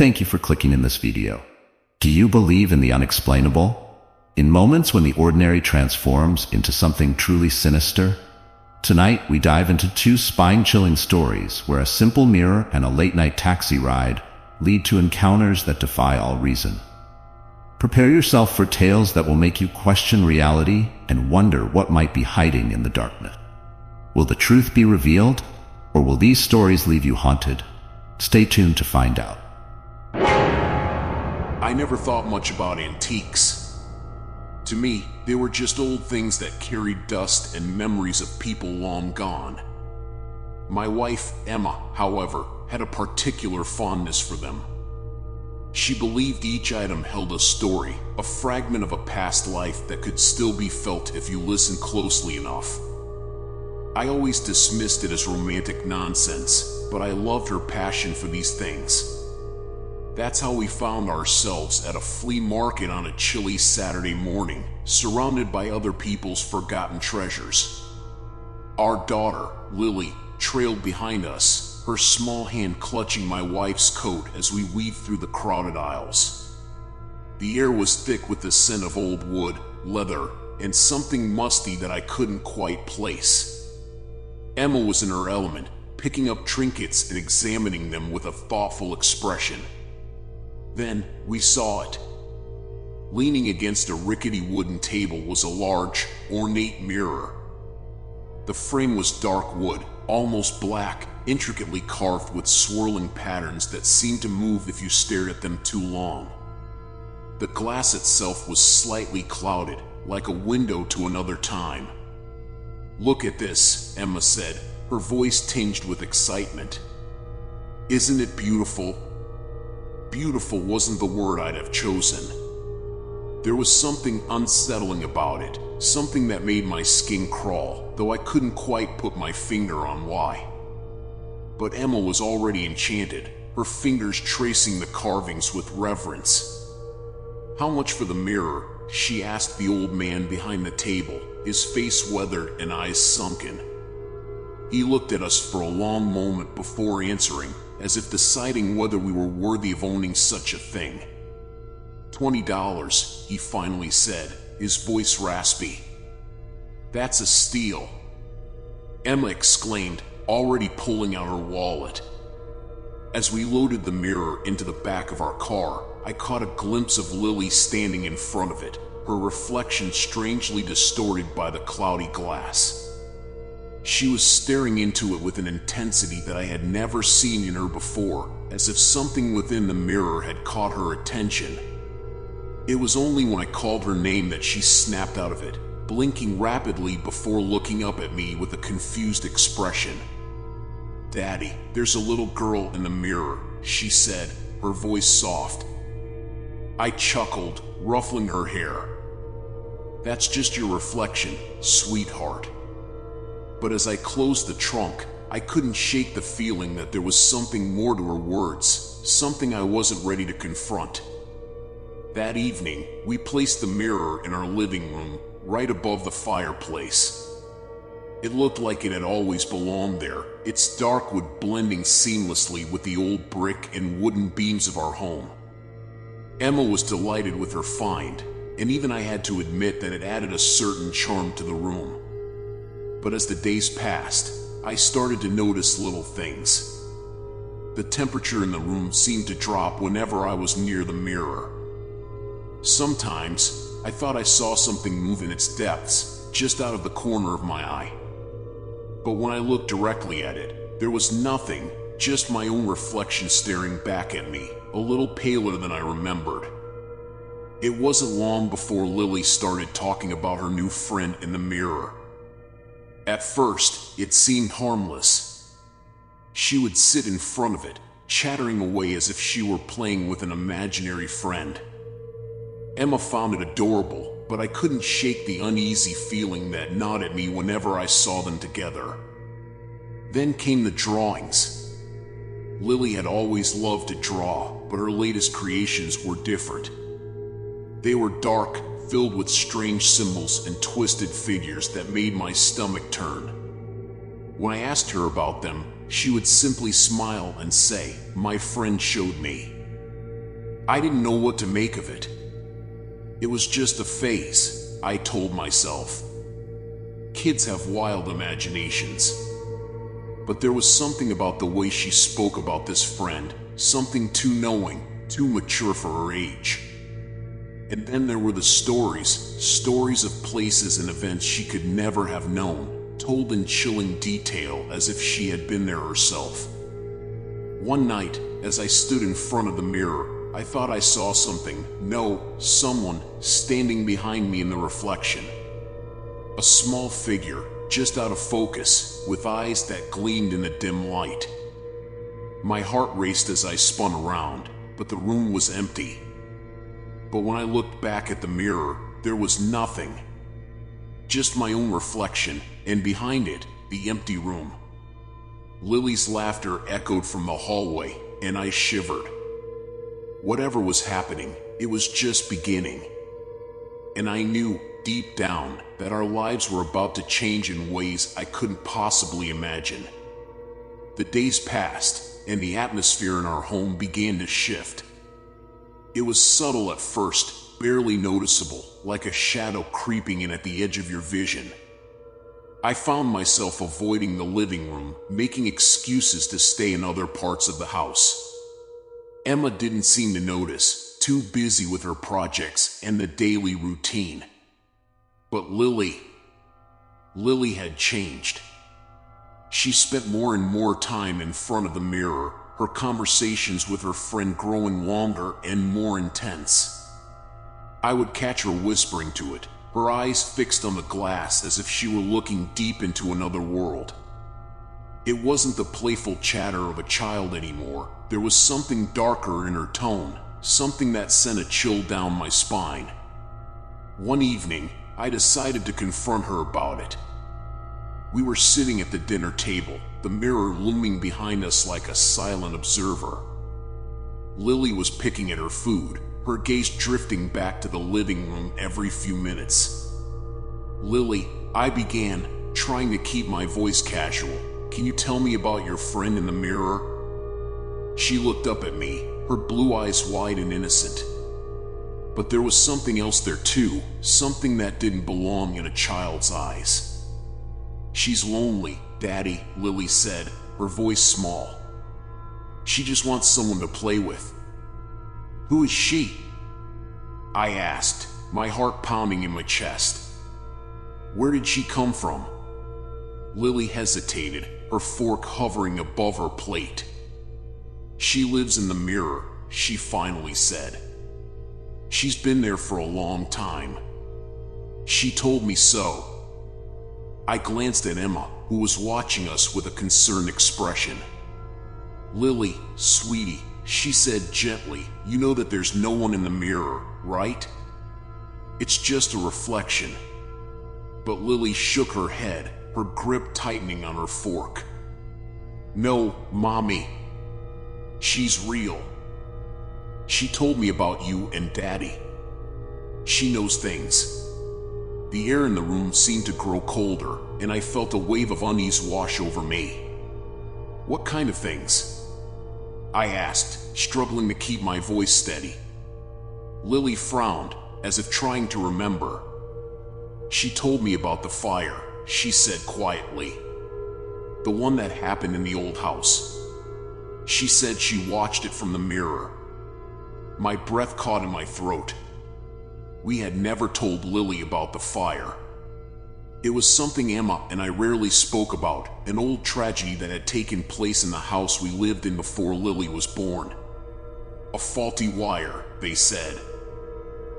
Thank you for clicking in this video. Do you believe in the unexplainable? In moments when the ordinary transforms into something truly sinister? Tonight, we dive into two spine-chilling stories where a simple mirror and a late-night taxi ride lead to encounters that defy all reason. Prepare yourself for tales that will make you question reality and wonder what might be hiding in the darkness. Will the truth be revealed, or will these stories leave you haunted? Stay tuned to find out. I never thought much about antiques. To me, they were just old things that carried dust and memories of people long gone. My wife, Emma, however, had a particular fondness for them. She believed each item held a story, a fragment of a past life that could still be felt if you listened closely enough. I always dismissed it as romantic nonsense, but I loved her passion for these things. That's how we found ourselves at a flea market on a chilly Saturday morning, surrounded by other people's forgotten treasures. Our daughter, Lily, trailed behind us, her small hand clutching my wife's coat as we weaved through the crowded aisles. The air was thick with the scent of old wood, leather, and something musty that I couldn't quite place. Emma was in her element, picking up trinkets and examining them with a thoughtful expression. Then we saw it. Leaning against a rickety wooden table was a large, ornate mirror. The frame was dark wood, almost black, intricately carved with swirling patterns that seemed to move if you stared at them too long. The glass itself was slightly clouded, like a window to another time. "Look at this," Emma said, her voice tinged with excitement. "Isn't it beautiful?" Beautiful wasn't the word I'd have chosen. There was something unsettling about it, something that made my skin crawl, though I couldn't quite put my finger on why. But Emma was already enchanted, her fingers tracing the carvings with reverence. "How much for the mirror?" she asked the old man behind the table, his face weathered and eyes sunken. He looked at us for a long moment before answering, as if deciding whether we were worthy of owning such a thing. $20, he finally said, his voice raspy. "That's a steal," Emma exclaimed, already pulling out her wallet. As we loaded the mirror into the back of our car, I caught a glimpse of Lily standing in front of it, her reflection strangely distorted by the cloudy glass. She was staring into it with an intensity that I had never seen in her before, as if something within the mirror had caught her attention. It was only when I called her name that she snapped out of it, blinking rapidly before looking up at me with a confused expression. "Daddy, there's a little girl in the mirror," she said, her voice soft. I chuckled, ruffling her hair. "That's just your reflection, sweetheart." But as I closed the trunk, I couldn't shake the feeling that there was something more to her words, something I wasn't ready to confront. That evening, we placed the mirror in our living room, right above the fireplace. It looked like it had always belonged there, its dark wood blending seamlessly with the old brick and wooden beams of our home. Emma was delighted with her find, and even I had to admit that it added a certain charm to the room. But as the days passed, I started to notice little things. The temperature in the room seemed to drop whenever I was near the mirror. Sometimes, I thought I saw something move in its depths, just out of the corner of my eye. But when I looked directly at it, there was nothing, just my own reflection staring back at me, a little paler than I remembered. It wasn't long before Lily started talking about her new friend in the mirror. At first, it seemed harmless. She would sit in front of it, chattering away as if she were playing with an imaginary friend. Emma found it adorable, but I couldn't shake the uneasy feeling that gnawed at me whenever I saw them together. Then came the drawings. Lily had always loved to draw, but her latest creations were different. They were dark, filled with strange symbols and twisted figures that made my stomach turn. When I asked her about them, she would simply smile and say, "My friend showed me." I didn't know what to make of it. It was just a phase, I told myself. Kids have wild imaginations. But there was something about the way she spoke about this friend, something too knowing, too mature for her age. And then there were the stories of places and events she could never have known, told in chilling detail as if she had been there herself. One night, as I stood in front of the mirror, I thought I saw someone standing behind me in the reflection. A small figure, just out of focus, with eyes that gleamed in the dim light. My heart raced as I spun around, but the room was empty. But when I looked back at the mirror, there was nothing. Just my own reflection, and behind it, the empty room. Lily's laughter echoed from the hallway, and I shivered. Whatever was happening, it was just beginning. And I knew, deep down, that our lives were about to change in ways I couldn't possibly imagine. The days passed, and the atmosphere in our home began to shift. It was subtle at first, barely noticeable, like a shadow creeping in at the edge of your vision. I found myself avoiding the living room, making excuses to stay in other parts of the house. Emma didn't seem to notice, too busy with her projects and the daily routine. But Lily had changed. She spent more and more time in front of the mirror, her conversations with her friend growing longer and more intense. I would catch her whispering to it, her eyes fixed on the glass as if she were looking deep into another world. It wasn't the playful chatter of a child anymore. There was something darker in her tone, something that sent a chill down my spine. One evening, I decided to confront her about it. We were sitting at the dinner table, the mirror looming behind us like a silent observer. Lily was picking at her food, her gaze drifting back to the living room every few minutes. "Lily," I began, trying to keep my voice casual, "can you tell me about your friend in the mirror?" She looked up at me, her blue eyes wide and innocent. But there was something else there too, something that didn't belong in a child's eyes. "She's lonely, Daddy," Lily said, her voice small. "She just wants someone to play with." "Who is she?" I asked, my heart pounding in my chest. "Where did she come from?" Lily hesitated, her fork hovering above her plate. "She lives in the mirror," she finally said. "She's been there for a long time. She told me so." I glanced at Emma, who was watching us with a concerned expression. "Lily, sweetie," she said gently, "you know that there's no one in the mirror, right? It's just a reflection." But Lily shook her head, her grip tightening on her fork. "No, Mommy. She's real. She told me about you and Daddy. She knows things." The air in the room seemed to grow colder, and I felt a wave of unease wash over me. "What kind of things?" I asked, struggling to keep my voice steady. Lily frowned, as if trying to remember. "She told me about the fire," she said quietly. "The one that happened in the old house. She said she watched it from the mirror." My breath caught in my throat. We had never told Lily about the fire. It was something Emma and I rarely spoke about, an old tragedy that had taken place in the house we lived in before Lily was born. A faulty wire, they said.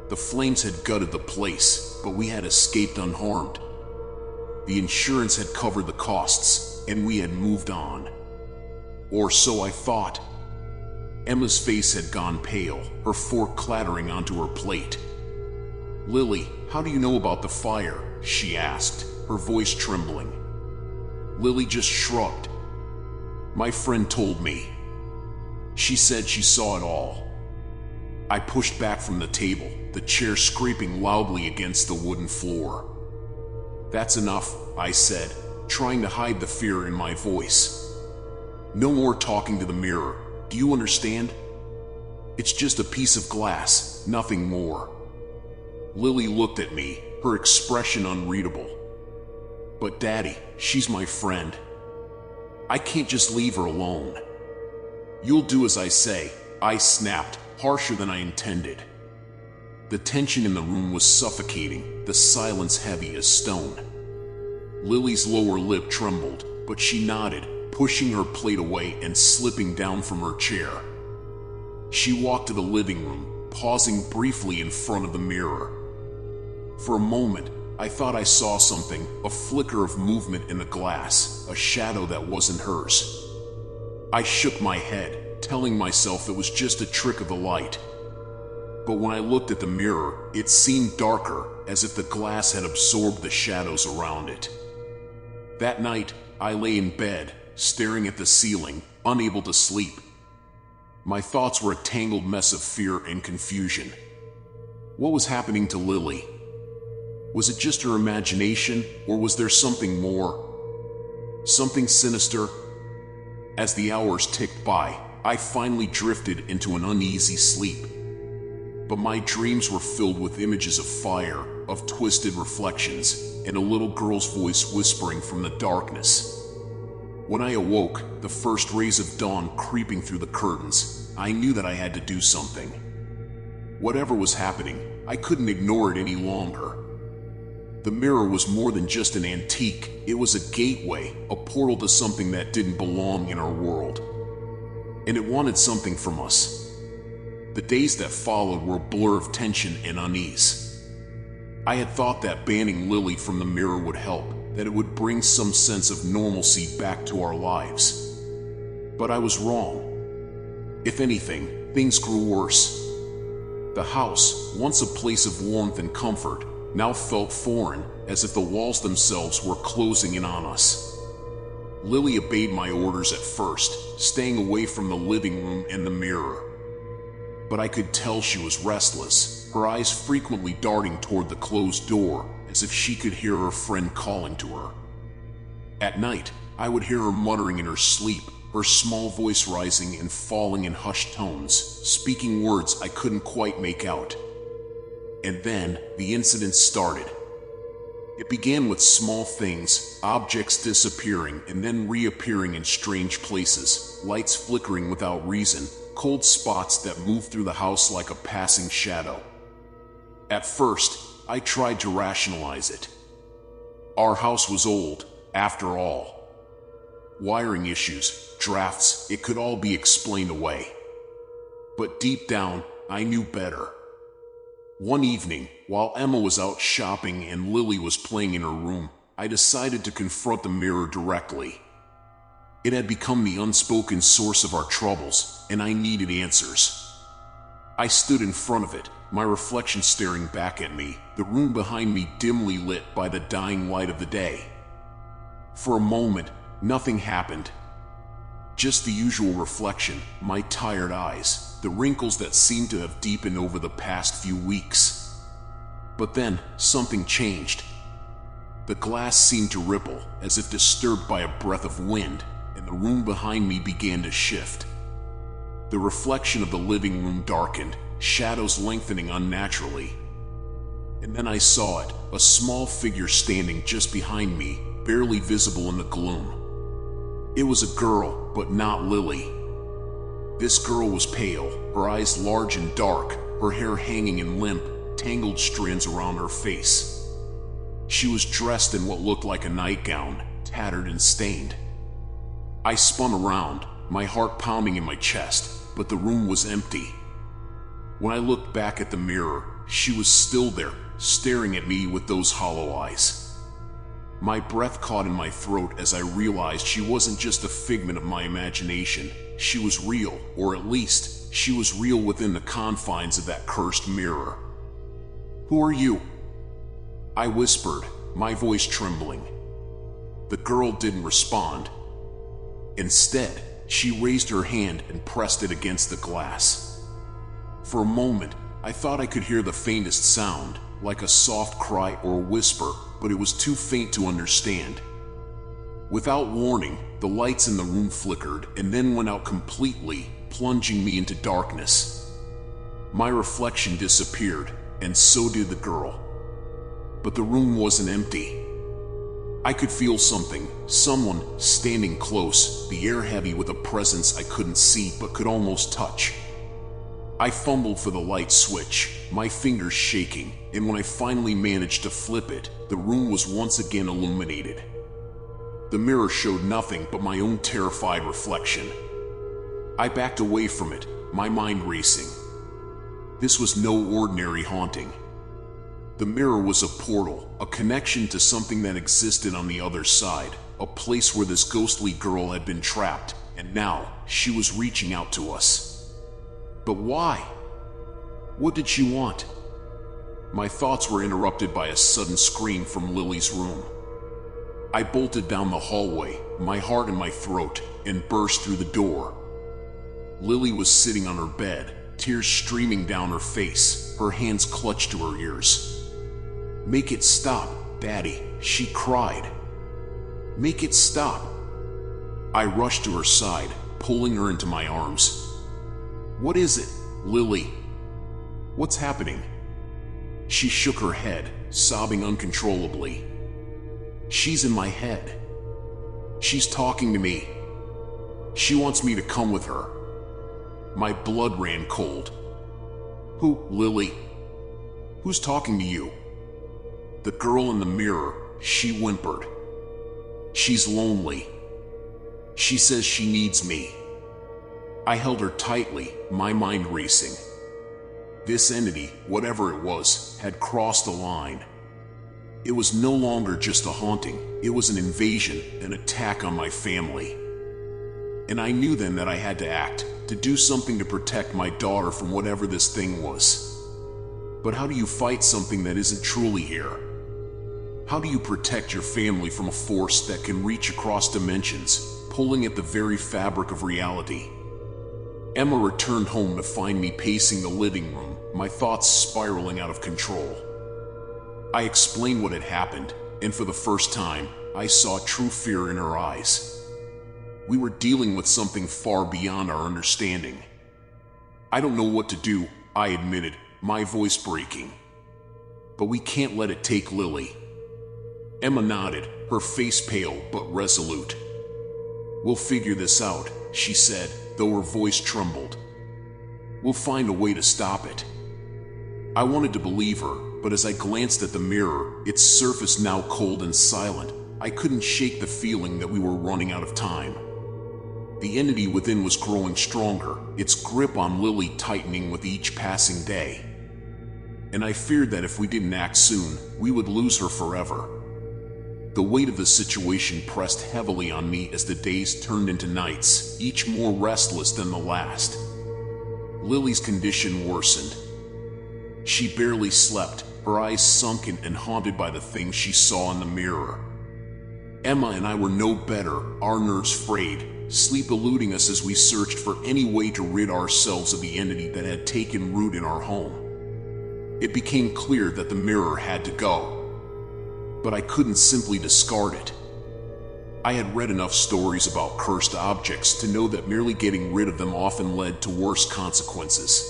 The flames had gutted the place, but we had escaped unharmed. The insurance had covered the costs, and we had moved on. Or so I thought. Emma's face had gone pale, her fork clattering onto her plate. "Lily, how do you know about the fire?" she asked, her voice trembling. Lily just shrugged. "My friend told me. She said she saw it all." I pushed back from the table, the chair scraping loudly against the wooden floor. "That's enough," I said, trying to hide the fear in my voice. "No more talking to the mirror. Do you understand?" It's just a piece of glass, nothing more." Lily looked at me, her expression unreadable. "But Daddy, she's my friend. I can't just leave her alone." "You'll do as I say," I snapped, harsher than I intended. The tension in the room was suffocating, the silence heavy as stone. Lily's lower lip trembled, but she nodded, pushing her plate away and slipping down from her chair. She walked to the living room, pausing briefly in front of the mirror. For a moment, I thought I saw something, a flicker of movement in the glass, a shadow that wasn't hers. I shook my head, telling myself it was just a trick of the light. But when I looked at the mirror, it seemed darker, as if the glass had absorbed the shadows around it. That night, I lay in bed, staring at the ceiling, unable to sleep. My thoughts were a tangled mess of fear and confusion. What was happening to Lily? Was it just her imagination, or was there something more? Something sinister? As the hours ticked by, I finally drifted into an uneasy sleep. But my dreams were filled with images of fire, of twisted reflections, and a little girl's voice whispering from the darkness. When I awoke, the first rays of dawn creeping through the curtains, I knew that I had to do something. Whatever was happening, I couldn't ignore it any longer. The mirror was more than just an antique. It was a gateway, a portal to something that didn't belong in our world. And it wanted something from us. The days that followed were a blur of tension and unease. I had thought that banning Lily from the mirror would help, that it would bring some sense of normalcy back to our lives. But I was wrong. If anything, things grew worse. The house, once a place of warmth and comfort, now felt foreign, as if the walls themselves were closing in on us. Lily obeyed my orders at first, staying away from the living room and the mirror. But I could tell she was restless, her eyes frequently darting toward the closed door, as if she could hear her friend calling to her. At night, I would hear her muttering in her sleep, her small voice rising and falling in hushed tones, speaking words I couldn't quite make out. And then, the incident started. It began with small things, objects disappearing and then reappearing in strange places, lights flickering without reason, cold spots that moved through the house like a passing shadow. At first, I tried to rationalize it. Our house was old, after all. Wiring issues, drafts, it could all be explained away. But deep down, I knew better. One evening, while Emma was out shopping and Lily was playing in her room, I decided to confront the mirror directly. It had become the unspoken source of our troubles, and I needed answers. I stood in front of it, my reflection staring back at me, the room behind me dimly lit by the dying light of the day. For a moment, nothing happened. Just the usual reflection, my tired eyes, the wrinkles that seemed to have deepened over the past few weeks. But then, something changed. The glass seemed to ripple, as if disturbed by a breath of wind, and the room behind me began to shift. The reflection of the living room darkened, shadows lengthening unnaturally. And then I saw it, a small figure standing just behind me, barely visible in the gloom. It was a girl, but not Lily. This girl was pale, her eyes large and dark, her hair hanging in limp, tangled strands around her face. She was dressed in what looked like a nightgown, tattered and stained. I spun around, my heart pounding in my chest, but the room was empty. When I looked back at the mirror, she was still there, staring at me with those hollow eyes. My breath caught in my throat as I realized she wasn't just a figment of my imagination. She was real, or at least, she was real within the confines of that cursed mirror. "Who are you?" I whispered, my voice trembling. The girl didn't respond. Instead, she raised her hand and pressed it against the glass. For a moment, I thought I could hear the faintest sound, like a soft cry or a whisper, but it was too faint to understand. Without warning, the lights in the room flickered and then went out completely, plunging me into darkness. My reflection disappeared, and so did the girl. But the room wasn't empty. I could feel something, someone standing close, the air heavy with a presence I couldn't see but could almost touch. I fumbled for the light switch, my fingers shaking, and when I finally managed to flip it, the room was once again illuminated. The mirror showed nothing but my own terrified reflection. I backed away from it, my mind racing. This was no ordinary haunting. The mirror was a portal, a connection to something that existed on the other side, a place where this ghostly girl had been trapped, and now she was reaching out to us. But why? What did she want? My thoughts were interrupted by a sudden scream from Lily's room. I bolted down the hallway, my heart in my throat, and burst through the door. Lily was sitting on her bed, tears streaming down her face, her hands clutched to her ears. "Make it stop, Daddy," she cried. "Make it stop." I rushed to her side, pulling her into my arms. "What is it, Lily? What's happening?" She shook her head, sobbing uncontrollably. "She's in my head. She's talking to me. She wants me to come with her." My blood ran cold. "Who, Lily? Who's talking to you?" "The girl in the mirror," she whimpered. "She's lonely. She says she needs me." I held her tightly, my mind racing. This entity, whatever it was, had crossed the line. It was no longer just a haunting, it was an invasion, an attack on my family. And I knew then that I had to act, to do something to protect my daughter from whatever this thing was. But how do you fight something that isn't truly here? How do you protect your family from a force that can reach across dimensions, pulling at the very fabric of reality? Emma returned home to find me pacing the living room, my thoughts spiraling out of control. I explained what had happened, and for the first time, I saw true fear in her eyes. We were dealing with something far beyond our understanding. "I don't know what to do," I admitted, my voice breaking. "But we can't let it take Lily." Emma nodded, her face pale but resolute. "We'll figure this out," she said, though her voice trembled. "We'll find a way to stop it." I wanted to believe her, but as I glanced at the mirror, its surface now cold and silent, I couldn't shake the feeling that we were running out of time. The entity within was growing stronger, its grip on Lily tightening with each passing day. And I feared that if we didn't act soon, we would lose her forever. The weight of the situation pressed heavily on me as the days turned into nights, each more restless than the last. Lily's condition worsened. She barely slept, her eyes sunken and haunted by the things she saw in the mirror. Emma and I were no better, our nerves frayed, sleep eluding us as we searched for any way to rid ourselves of the entity that had taken root in our home. It became clear that the mirror had to go. But I couldn't simply discard it. I had read enough stories about cursed objects to know that merely getting rid of them often led to worse consequences.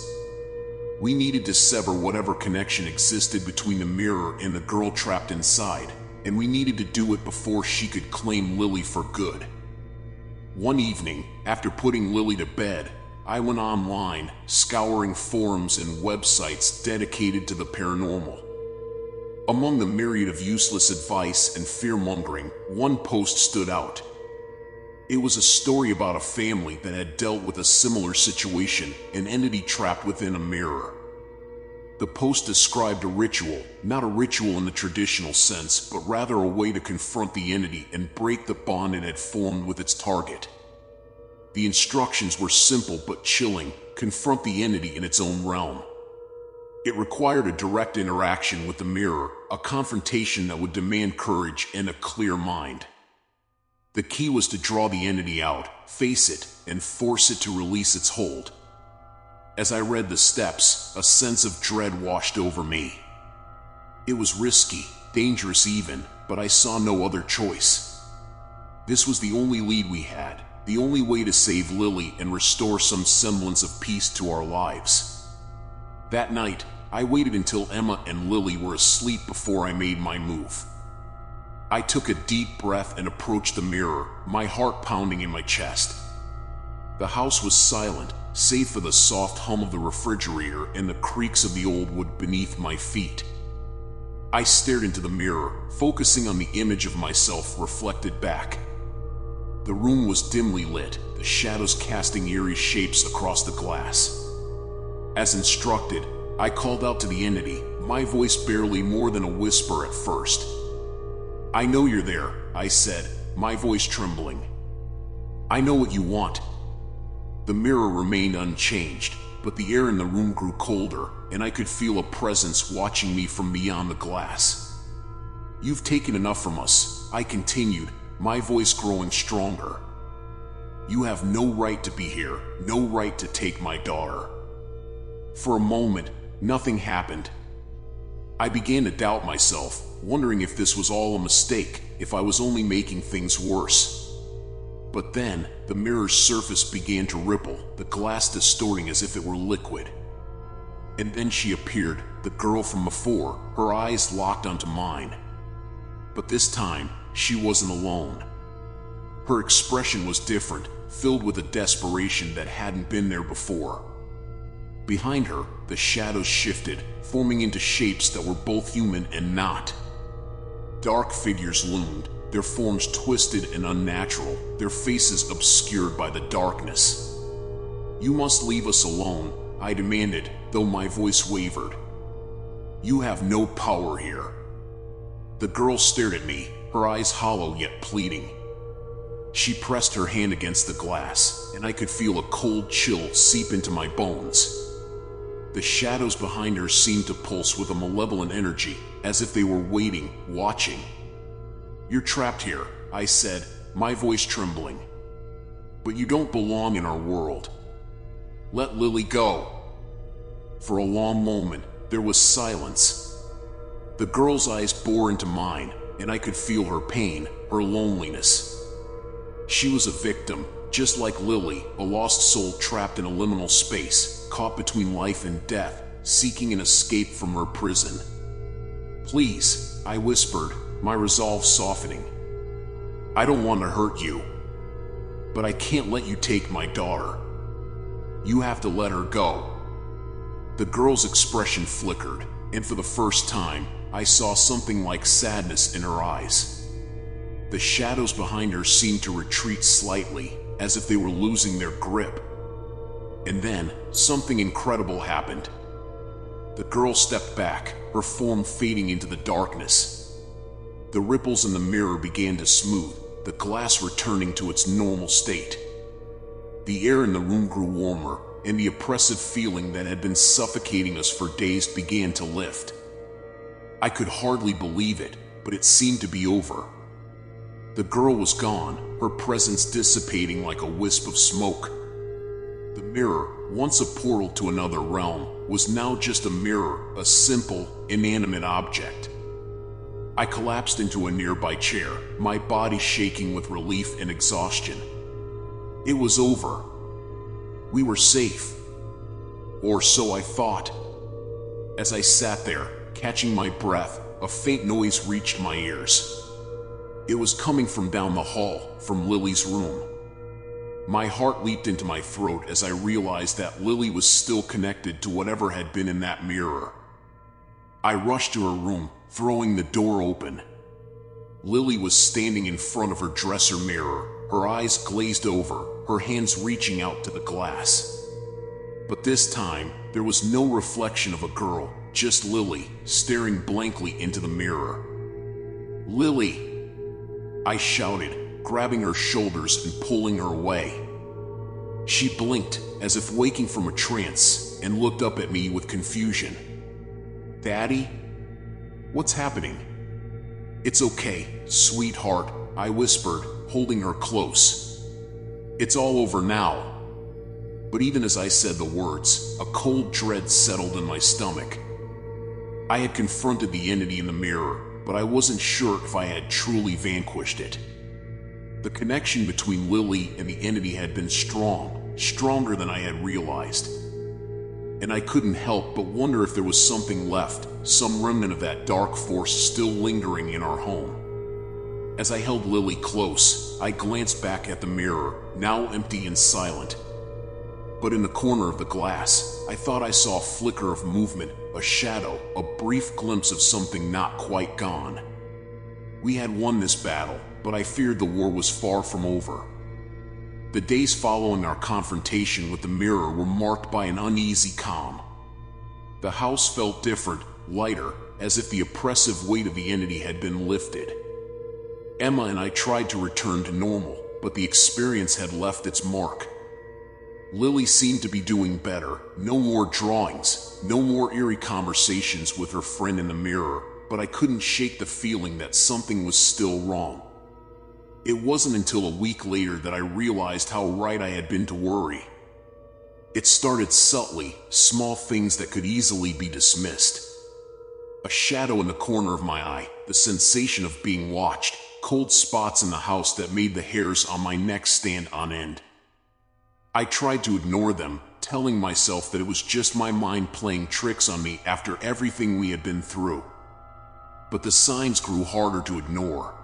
We needed to sever whatever connection existed between the mirror and the girl trapped inside, and we needed to do it before she could claim Lily for good. One evening, after putting Lily to bed, I went online, scouring forums and websites dedicated to the paranormal. Among the myriad of useless advice and fear-mongering, one post stood out. It was a story about a family that had dealt with a similar situation, an entity trapped within a mirror. The post described a ritual, not a ritual in the traditional sense, but rather a way to confront the entity and break the bond it had formed with its target. The instructions were simple but chilling: confront the entity in its own realm. It required a direct interaction with the mirror, a confrontation that would demand courage and a clear mind. The key was to draw the entity out, face it, and force it to release its hold. As I read the steps, a sense of dread washed over me. It was risky, dangerous even, but I saw no other choice. This was the only lead we had, the only way to save Lily and restore some semblance of peace to our lives. That night, I waited until Emma and Lily were asleep before I made my move. I took a deep breath and approached the mirror, my heart pounding in my chest. The house was silent, save for the soft hum of the refrigerator and the creaks of the old wood beneath my feet. I stared into the mirror, focusing on the image of myself reflected back. The room was dimly lit, the shadows casting eerie shapes across the glass. As instructed, I called out to the entity, my voice barely more than a whisper at first. "I know you're there," I said, my voice trembling. "I know what you want." The mirror remained unchanged, but the air in the room grew colder, and I could feel a presence watching me from beyond the glass. "You've taken enough from us," I continued, my voice growing stronger. "You have no right to be here, no right to take my daughter." For a moment, nothing happened. I began to doubt myself, wondering if this was all a mistake, if I was only making things worse. But then, the mirror's surface began to ripple, the glass distorting as if it were liquid. And then she appeared, the girl from before, her eyes locked onto mine. But this time, she wasn't alone. Her expression was different, filled with a desperation that hadn't been there before. Behind her, the shadows shifted, forming into shapes that were both human and not. Dark figures loomed, their forms twisted and unnatural, their faces obscured by the darkness. "You must leave us alone," I demanded, though my voice wavered. "You have no power here." The girl stared at me, her eyes hollow yet pleading. She pressed her hand against the glass, and I could feel a cold chill seep into my bones. The shadows behind her seemed to pulse with a malevolent energy, as if they were waiting, watching. "You're trapped here," I said, my voice trembling. "But you don't belong in our world. Let Lily go." For a long moment, there was silence. The girl's eyes bore into mine, and I could feel her pain, her loneliness. She was a victim, just like Lily, a lost soul trapped in a liminal space, caught between life and death, seeking an escape from her prison. "Please," I whispered, my resolve softening. "I don't want to hurt you, but I can't let you take my daughter. You have to let her go." The girl's expression flickered, and for the first time, I saw something like sadness in her eyes. The shadows behind her seemed to retreat slightly, as if they were losing their grip. And then, something incredible happened. The girl stepped back, her form fading into the darkness. The ripples in the mirror began to smooth, the glass returning to its normal state. The air in the room grew warmer, and the oppressive feeling that had been suffocating us for days began to lift. I could hardly believe it, but it seemed to be over. The girl was gone, her presence dissipating like a wisp of smoke. The mirror, once a portal to another realm, was now just a mirror, a simple, inanimate object. I collapsed into a nearby chair, my body shaking with relief and exhaustion. It was over. We were safe. Or so I thought. As I sat there, catching my breath, a faint noise reached my ears. It was coming from down the hall, from Lily's room. My heart leaped into my throat as I realized that Lily was still connected to whatever had been in that mirror. I rushed to her room, throwing the door open. Lily was standing in front of her dresser mirror, her eyes glazed over, her hands reaching out to the glass. But this time, there was no reflection of a girl, just Lily, staring blankly into the mirror. "Lily!" I shouted, grabbing her shoulders and pulling her away. She blinked, as if waking from a trance, and looked up at me with confusion. "Daddy? What's happening?" "It's okay, sweetheart," I whispered, holding her close. "It's all over now." But even as I said the words, a cold dread settled in my stomach. I had confronted the entity in the mirror, but I wasn't sure if I had truly vanquished it. The connection between Lily and the entity had been strong, stronger than I had realized. and I couldn't help but wonder if there was something left, some remnant of that dark force still lingering in our home. As I held Lily close, I glanced back at the mirror, now empty and silent. But in the corner of the glass, I thought I saw a flicker of movement, a shadow, a brief glimpse of something not quite gone. We had won this battle, but I feared the war was far from over. The days following our confrontation with the mirror were marked by an uneasy calm. The house felt different, lighter, as if the oppressive weight of the entity had been lifted. Emma and I tried to return to normal, but the experience had left its mark. Lily seemed to be doing better. No more drawings, no more eerie conversations with her friend in the mirror, but I couldn't shake the feeling that something was still wrong. It wasn't until a week later that I realized how right I had been to worry. It started subtly, small things that could easily be dismissed. A shadow in the corner of my eye, the sensation of being watched, cold spots in the house that made the hairs on my neck stand on end. I tried to ignore them, telling myself that it was just my mind playing tricks on me after everything we had been through. But the signs grew harder to ignore.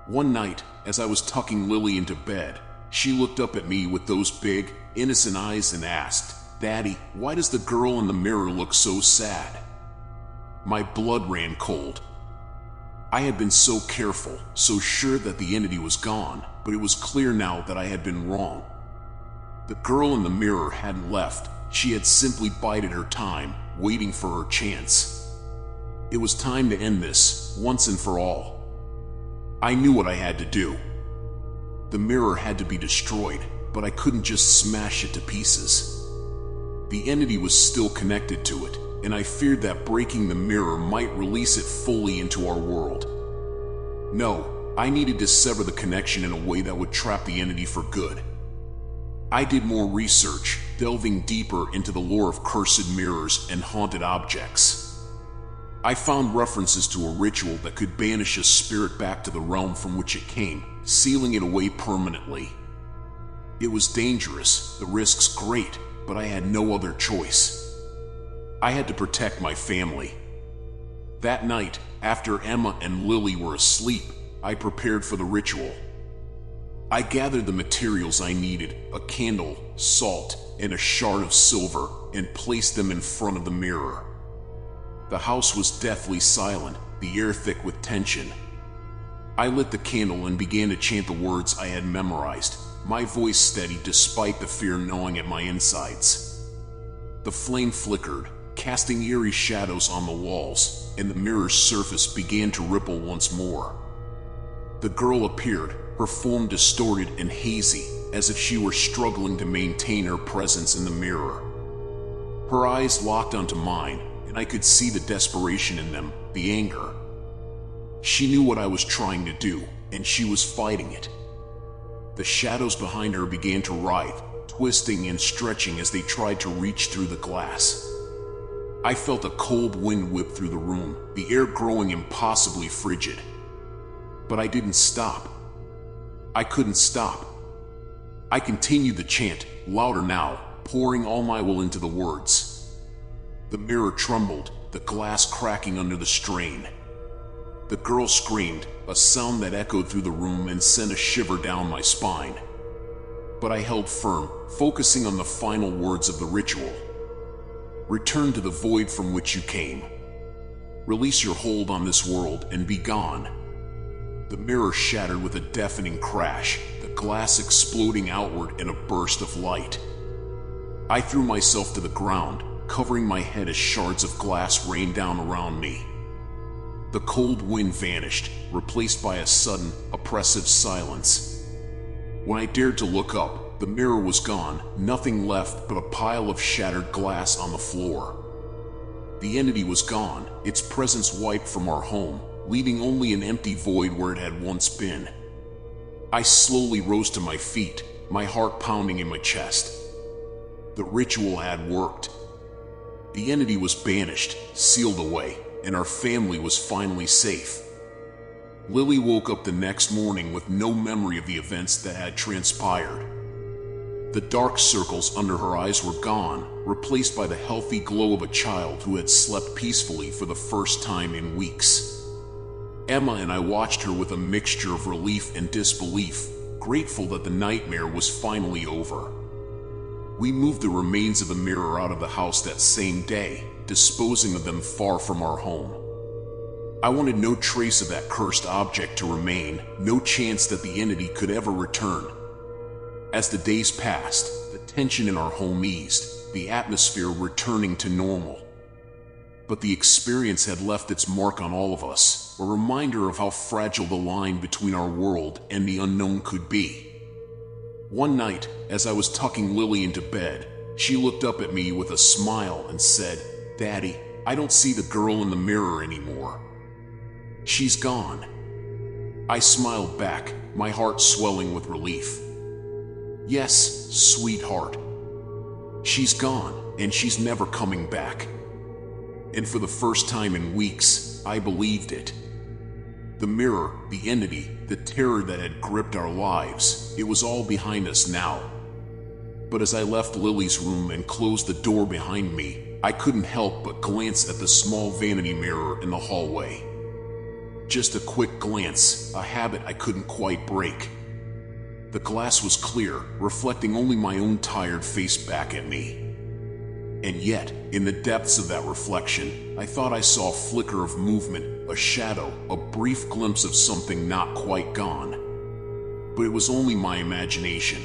One night, as I was tucking Lily into bed, she looked up at me with those big, innocent eyes and asked, "Daddy, why does the girl in the mirror look so sad?" My blood ran cold. I had been so careful, so sure that the entity was gone, but it was clear now that I had been wrong. The girl in the mirror hadn't left. She had simply bided her time, waiting for her chance. It was time to end this, once and for all. I knew what I had to do. The mirror had to be destroyed, but I couldn't just smash it to pieces. The entity was still connected to it, and I feared that breaking the mirror might release it fully into our world. No, I needed to sever the connection in a way that would trap the entity for good. I did more research, delving deeper into the lore of cursed mirrors and haunted objects. I found references to a ritual that could banish a spirit back to the realm from which it came, sealing it away permanently. It was dangerous, the risks great, but I had no other choice. I had to protect my family. That night, after Emma and Lily were asleep, I prepared for the ritual. I gathered the materials I needed, a candle, salt, and a shard of silver, and placed them in front of the mirror. The house was deathly silent, the air thick with tension. I lit the candle and began to chant the words I had memorized, my voice steady despite the fear gnawing at my insides. The flame flickered, casting eerie shadows on the walls, and the mirror's surface began to ripple once more. The girl appeared, her form distorted and hazy, as if she were struggling to maintain her presence in the mirror. Her eyes locked onto mine, and I could see the desperation in them, the anger. She knew what I was trying to do, and she was fighting it. The shadows behind her began to writhe, twisting and stretching as they tried to reach through the glass. I felt a cold wind whip through the room, the air growing impossibly frigid. But I didn't stop. I couldn't stop. I continued the chant, louder now, pouring all my will into the words. The mirror trembled, the glass cracking under the strain. The girl screamed, a sound that echoed through the room and sent a shiver down my spine. But I held firm, focusing on the final words of the ritual. Return to the void from which you came. Release your hold on this world and be gone. The mirror shattered with a deafening crash, the glass exploding outward in a burst of light. I threw myself to the ground, covering my head as shards of glass rained down around me. The cold wind vanished, replaced by a sudden, oppressive silence. When I dared to look up, the mirror was gone, nothing left but a pile of shattered glass on the floor. The entity was gone, its presence wiped from our home, leaving only an empty void where it had once been. I slowly rose to my feet, my heart pounding in my chest. The ritual had worked. The entity was banished, sealed away, and our family was finally safe. Lily woke up the next morning with no memory of the events that had transpired. The dark circles under her eyes were gone, replaced by the healthy glow of a child who had slept peacefully for the first time in weeks. Emma and I watched her with a mixture of relief and disbelief, grateful that the nightmare was finally over. We moved the remains of the mirror out of the house that same day, disposing of them far from our home. I wanted no trace of that cursed object to remain, no chance that the entity could ever return. As the days passed, the tension in our home eased, the atmosphere returning to normal. But the experience had left its mark on all of us, a reminder of how fragile the line between our world and the unknown could be. One night, as I was tucking Lily into bed, she looked up at me with a smile and said, "Daddy, I don't see the girl in the mirror anymore. She's gone." I smiled back, my heart swelling with relief. "Yes, sweetheart. She's gone, and she's never coming back." And for the first time in weeks, I believed it. The mirror, the entity, the terror that had gripped our lives, it was all behind us now. But as I left Lily's room and closed the door behind me, I couldn't help but glance at the small vanity mirror in the hallway. Just a quick glance, a habit I couldn't quite break. The glass was clear, reflecting only my own tired face back at me. And yet, in the depths of that reflection, I thought I saw a flicker of movement, a shadow, a brief glimpse of something not quite gone. But it was only my imagination.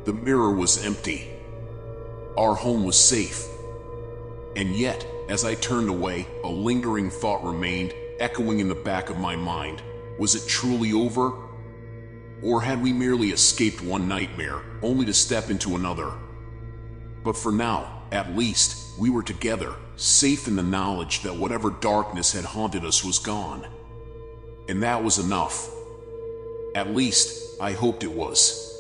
The mirror was empty. Our home was safe. And yet, as I turned away, a lingering thought remained, echoing in the back of my mind. Was it truly over? Or had we merely escaped one nightmare, only to step into another? But for now, at least, we were together, safe in the knowledge that whatever darkness had haunted us was gone. And that was enough. At least, I hoped it was.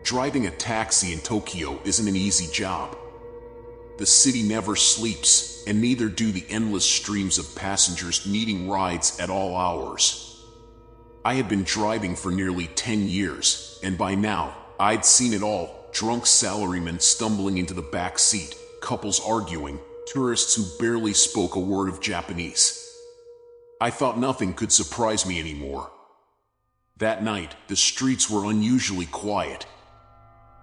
Driving a taxi in Tokyo isn't an easy job. The city never sleeps, and neither do the endless streams of passengers needing rides at all hours. I had been driving for nearly 10 years, and by now, I'd seen it all: drunk salarymen stumbling into the back seat, couples arguing, tourists who barely spoke a word of Japanese. I thought nothing could surprise me anymore. That night, the streets were unusually quiet.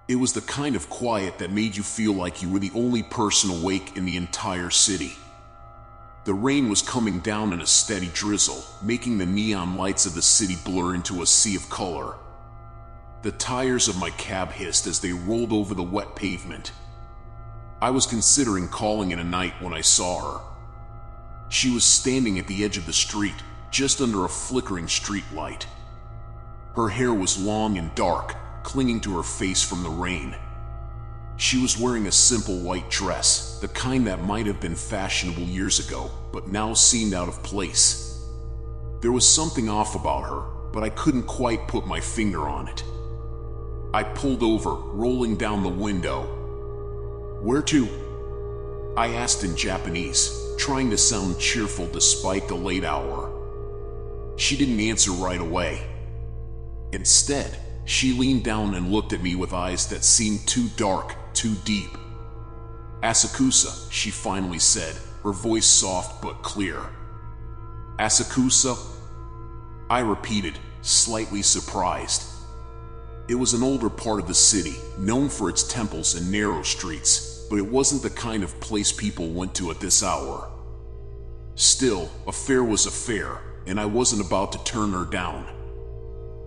It was the kind of quiet that made you feel like you were the only person awake in the entire city. The rain was coming down in a steady drizzle, making the neon lights of the city blur into a sea of color. The tires of my cab hissed as they rolled over the wet pavement. I was considering calling it a night when I saw her. She was standing at the edge of the street, just under a flickering street light. Her hair was long and dark, clinging to her face from the rain. She was wearing a simple white dress, the kind that might have been fashionable years ago, but now seemed out of place. There was something off about her, but I couldn't quite put my finger on it. I pulled over, rolling down the window. "Where to?" I asked in Japanese, trying to sound cheerful despite the late hour. She didn't answer right away. Instead, she leaned down and looked at me with eyes that seemed too dark, too deep. "Asakusa," she finally said, her voice soft but clear. "Asakusa?" I repeated, slightly surprised. It was an older part of the city, known for its temples and narrow streets, but it wasn't the kind of place people went to at this hour. Still, a fare was a fare, and I wasn't about to turn her down.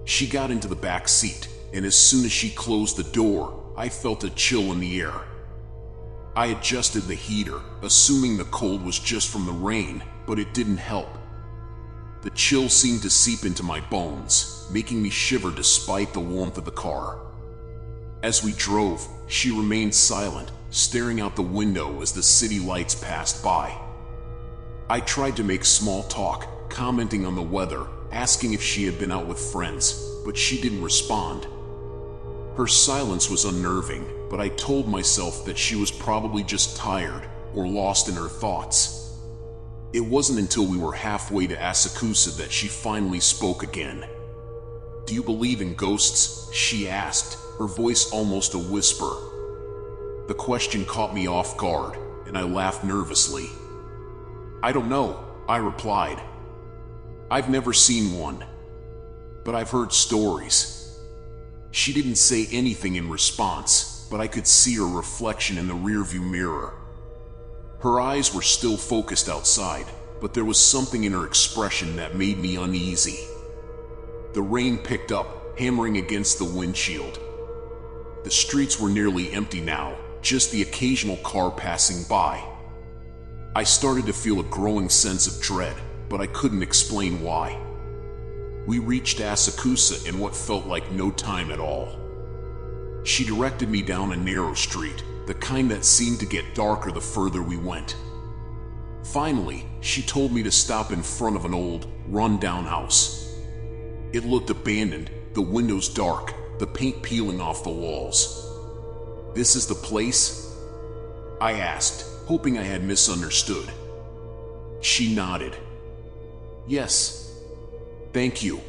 She got into the back seat, and as soon as she closed the door, I felt a chill in the air. I adjusted the heater, assuming the cold was just from the rain, but it didn't help. The chill seemed to seep into my bones, making me shiver despite the warmth of the car. As we drove, she remained silent, staring out the window as the city lights passed by. I tried to make small talk, commenting on the weather, asking if she had been out with friends, but she didn't respond. Her silence was unnerving, but I told myself that she was probably just tired or lost in her thoughts. It wasn't until we were halfway to Asakusa that she finally spoke again. "Do you believe in ghosts?" she asked, her voice almost a whisper. The question caught me off guard, and I laughed nervously. "I don't know," I replied. "I've never seen one, but I've heard stories." She didn't say anything in response, but I could see her reflection in the rearview mirror. Her eyes were still focused outside, but there was something in her expression that made me uneasy. The rain picked up, hammering against the windshield. The streets were nearly empty now, just the occasional car passing by. I started to feel a growing sense of dread, but I couldn't explain why. We reached Asakusa in what felt like no time at all. She directed me down a narrow street, the kind that seemed to get darker the further we went. Finally, she told me to stop in front of an old, run-down house. It looked abandoned, the windows dark, the paint peeling off the walls. "This is the place?" I asked, hoping I had misunderstood. She nodded. "Yes. Thank you."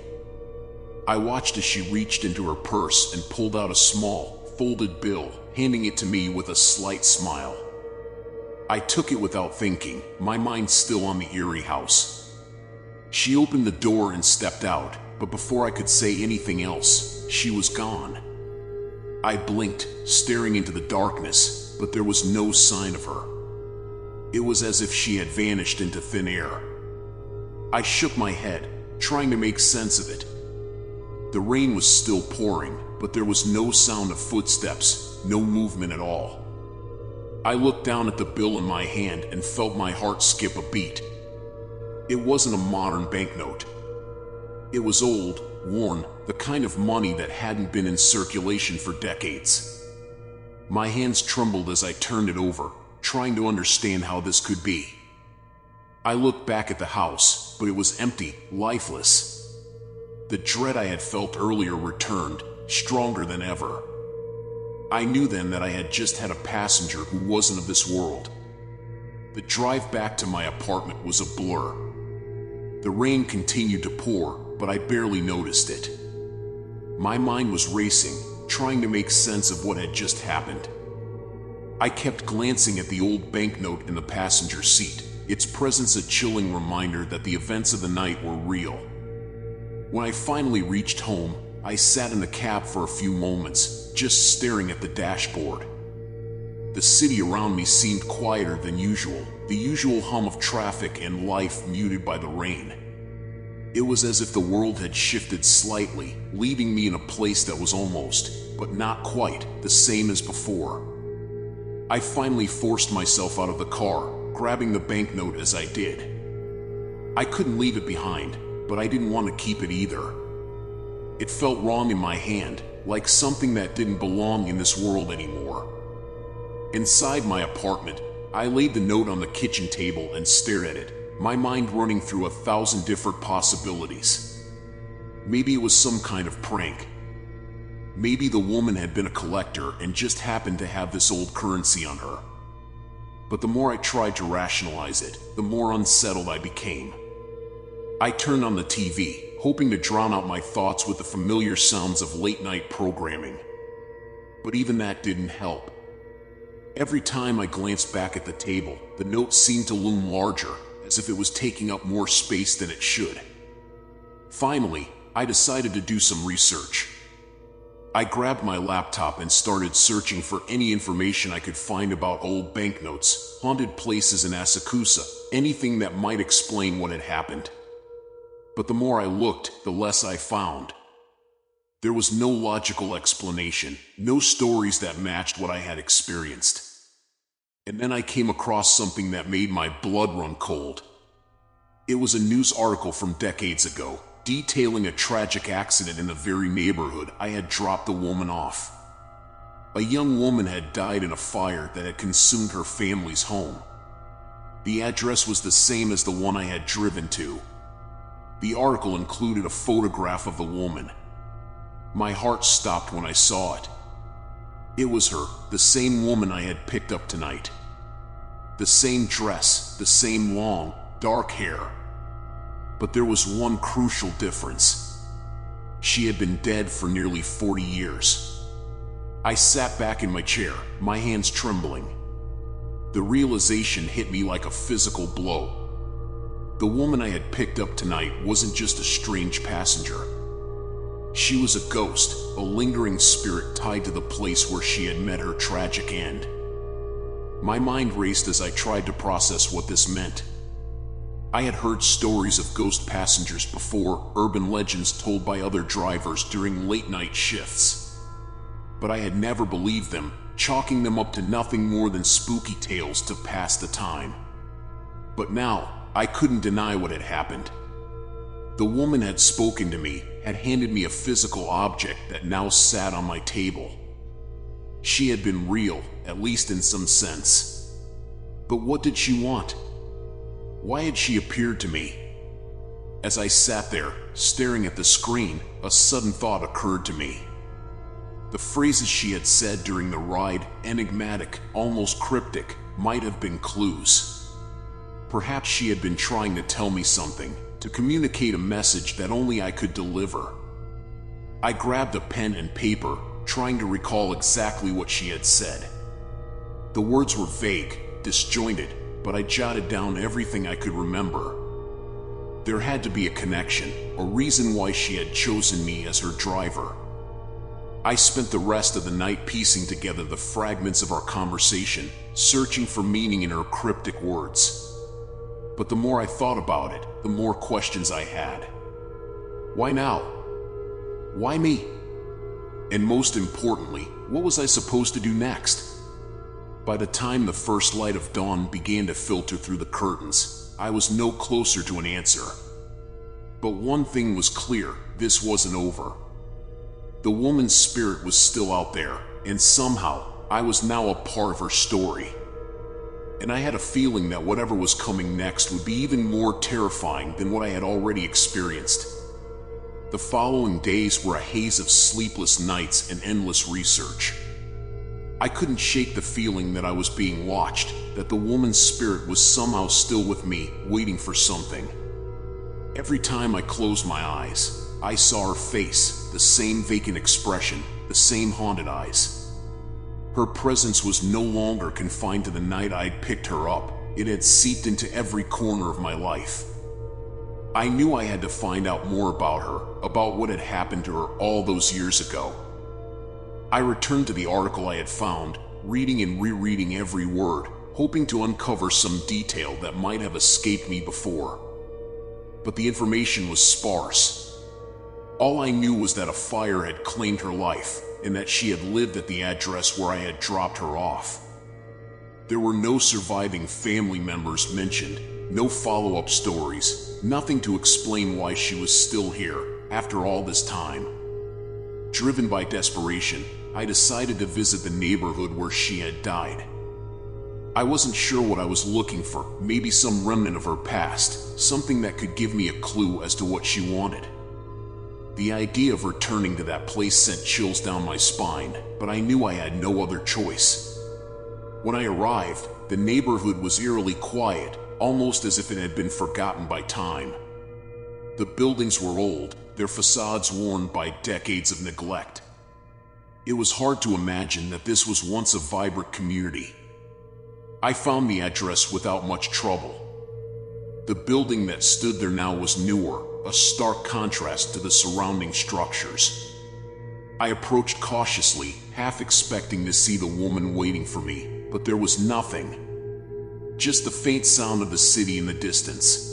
I watched as she reached into her purse and pulled out a small, folded bill, handing it to me with a slight smile. I took it without thinking, my mind still on the eerie house. She opened the door and stepped out, but before I could say anything else, she was gone. I blinked, staring into the darkness, but there was no sign of her. It was as if she had vanished into thin air. I shook my head, trying to make sense of it. The rain was still pouring, but there was no sound of footsteps, no movement at all. I looked down at the bill in my hand and felt my heart skip a beat. It wasn't a modern banknote. It was old, worn, the kind of money that hadn't been in circulation for decades. My hands trembled as I turned it over, trying to understand how this could be. I looked back at the house, but it was empty, lifeless. The dread I had felt earlier returned, stronger than ever. I knew then that I had just had a passenger who wasn't of this world. The drive back to my apartment was a blur. The rain continued to pour, but I barely noticed it. My mind was racing, trying to make sense of what had just happened. I kept glancing at the old banknote in the passenger seat, its presence a chilling reminder that the events of the night were real. When I finally reached home, I sat in the cab for a few moments, just staring at the dashboard. The city around me seemed quieter than usual, the usual hum of traffic and life muted by the rain. It was as if the world had shifted slightly, leaving me in a place that was almost, but not quite, the same as before. I finally forced myself out of the car, grabbing the banknote as I did. I couldn't leave it behind, but I didn't want to keep it either. It felt wrong in my hand, like something that didn't belong in this world anymore. Inside my apartment, I laid the note on the kitchen table and stared at it, my mind running through 1,000 different possibilities. Maybe it was some kind of prank. Maybe the woman had been a collector and just happened to have this old currency on her. But the more I tried to rationalize it, the more unsettled I became. I turned on the TV, hoping to drown out my thoughts with the familiar sounds of late-night programming. But even that didn't help. Every time I glanced back at the table, the note seemed to loom larger, as if it was taking up more space than it should. Finally, I decided to do some research. I grabbed my laptop and started searching for any information I could find about old banknotes, haunted places in Asakusa, anything that might explain what had happened. But the more I looked, the less I found. There was no logical explanation, no stories that matched what I had experienced. And then I came across something that made my blood run cold. It was a news article from decades ago, detailing a tragic accident in the very neighborhood I had dropped the woman off. A young woman had died in a fire that had consumed her family's home. The address was the same as the one I had driven to. The article included a photograph of the woman. My heart stopped when I saw it. It was her, the same woman I had picked up tonight. The same dress, the same long, dark hair. But there was one crucial difference. She had been dead for nearly 40 years. I sat back in my chair, my hands trembling. The realization hit me like a physical blow. The woman I had picked up tonight wasn't just a strange passenger. She was a ghost, a lingering spirit tied to the place where she had met her tragic end. My mind raced as I tried to process what this meant. I had heard stories of ghost passengers before, urban legends told by other drivers during late-night shifts. But I had never believed them, chalking them up to nothing more than spooky tales to pass the time. But now, I couldn't deny what had happened. The woman had spoken to me, had handed me a physical object that now sat on my table. She had been real, at least in some sense. But what did she want? Why had she appeared to me? As I sat there, staring at the screen, a sudden thought occurred to me. The phrases she had said during the ride, enigmatic, almost cryptic, might have been clues. Perhaps she had been trying to tell me something, to communicate a message that only I could deliver. I grabbed a pen and paper, trying to recall exactly what she had said. The words were vague, disjointed, but I jotted down everything I could remember. There had to be a connection, a reason why she had chosen me as her driver. I spent the rest of the night piecing together the fragments of our conversation, searching for meaning in her cryptic words. But the more I thought about it, the more questions I had. Why now? Why me? And most importantly, what was I supposed to do next? By the time the first light of dawn began to filter through the curtains, I was no closer to an answer. But one thing was clear, this wasn't over. The woman's spirit was still out there, and somehow, I was now a part of her story. And I had a feeling that whatever was coming next would be even more terrifying than what I had already experienced. The following days were a haze of sleepless nights and endless research. I couldn't shake the feeling that I was being watched, that the woman's spirit was somehow still with me, waiting for something. Every time I closed my eyes, I saw her face, the same vacant expression, the same haunted eyes. Her presence was no longer confined to the night I had picked her up. It had seeped into every corner of my life. I knew I had to find out more about her, about what had happened to her all those years ago. I returned to the article I had found, reading and rereading every word, hoping to uncover some detail that might have escaped me before. But the information was sparse. All I knew was that a fire had claimed her life, and that she had lived at the address where I had dropped her off. There were no surviving family members mentioned, no follow-up stories, nothing to explain why she was still here, after all this time. Driven by desperation, I decided to visit the neighborhood where she had died. I wasn't sure what I was looking for, maybe some remnant of her past, something that could give me a clue as to what she wanted. The idea of returning to that place sent chills down my spine, but I knew I had no other choice. When I arrived, the neighborhood was eerily quiet, almost as if it had been forgotten by time. The buildings were old, their facades worn by decades of neglect. It was hard to imagine that this was once a vibrant community. I found the address without much trouble. The building that stood there now was newer, a stark contrast to the surrounding structures. I approached cautiously, half expecting to see the woman waiting for me, but there was nothing. Just the faint sound of the city in the distance.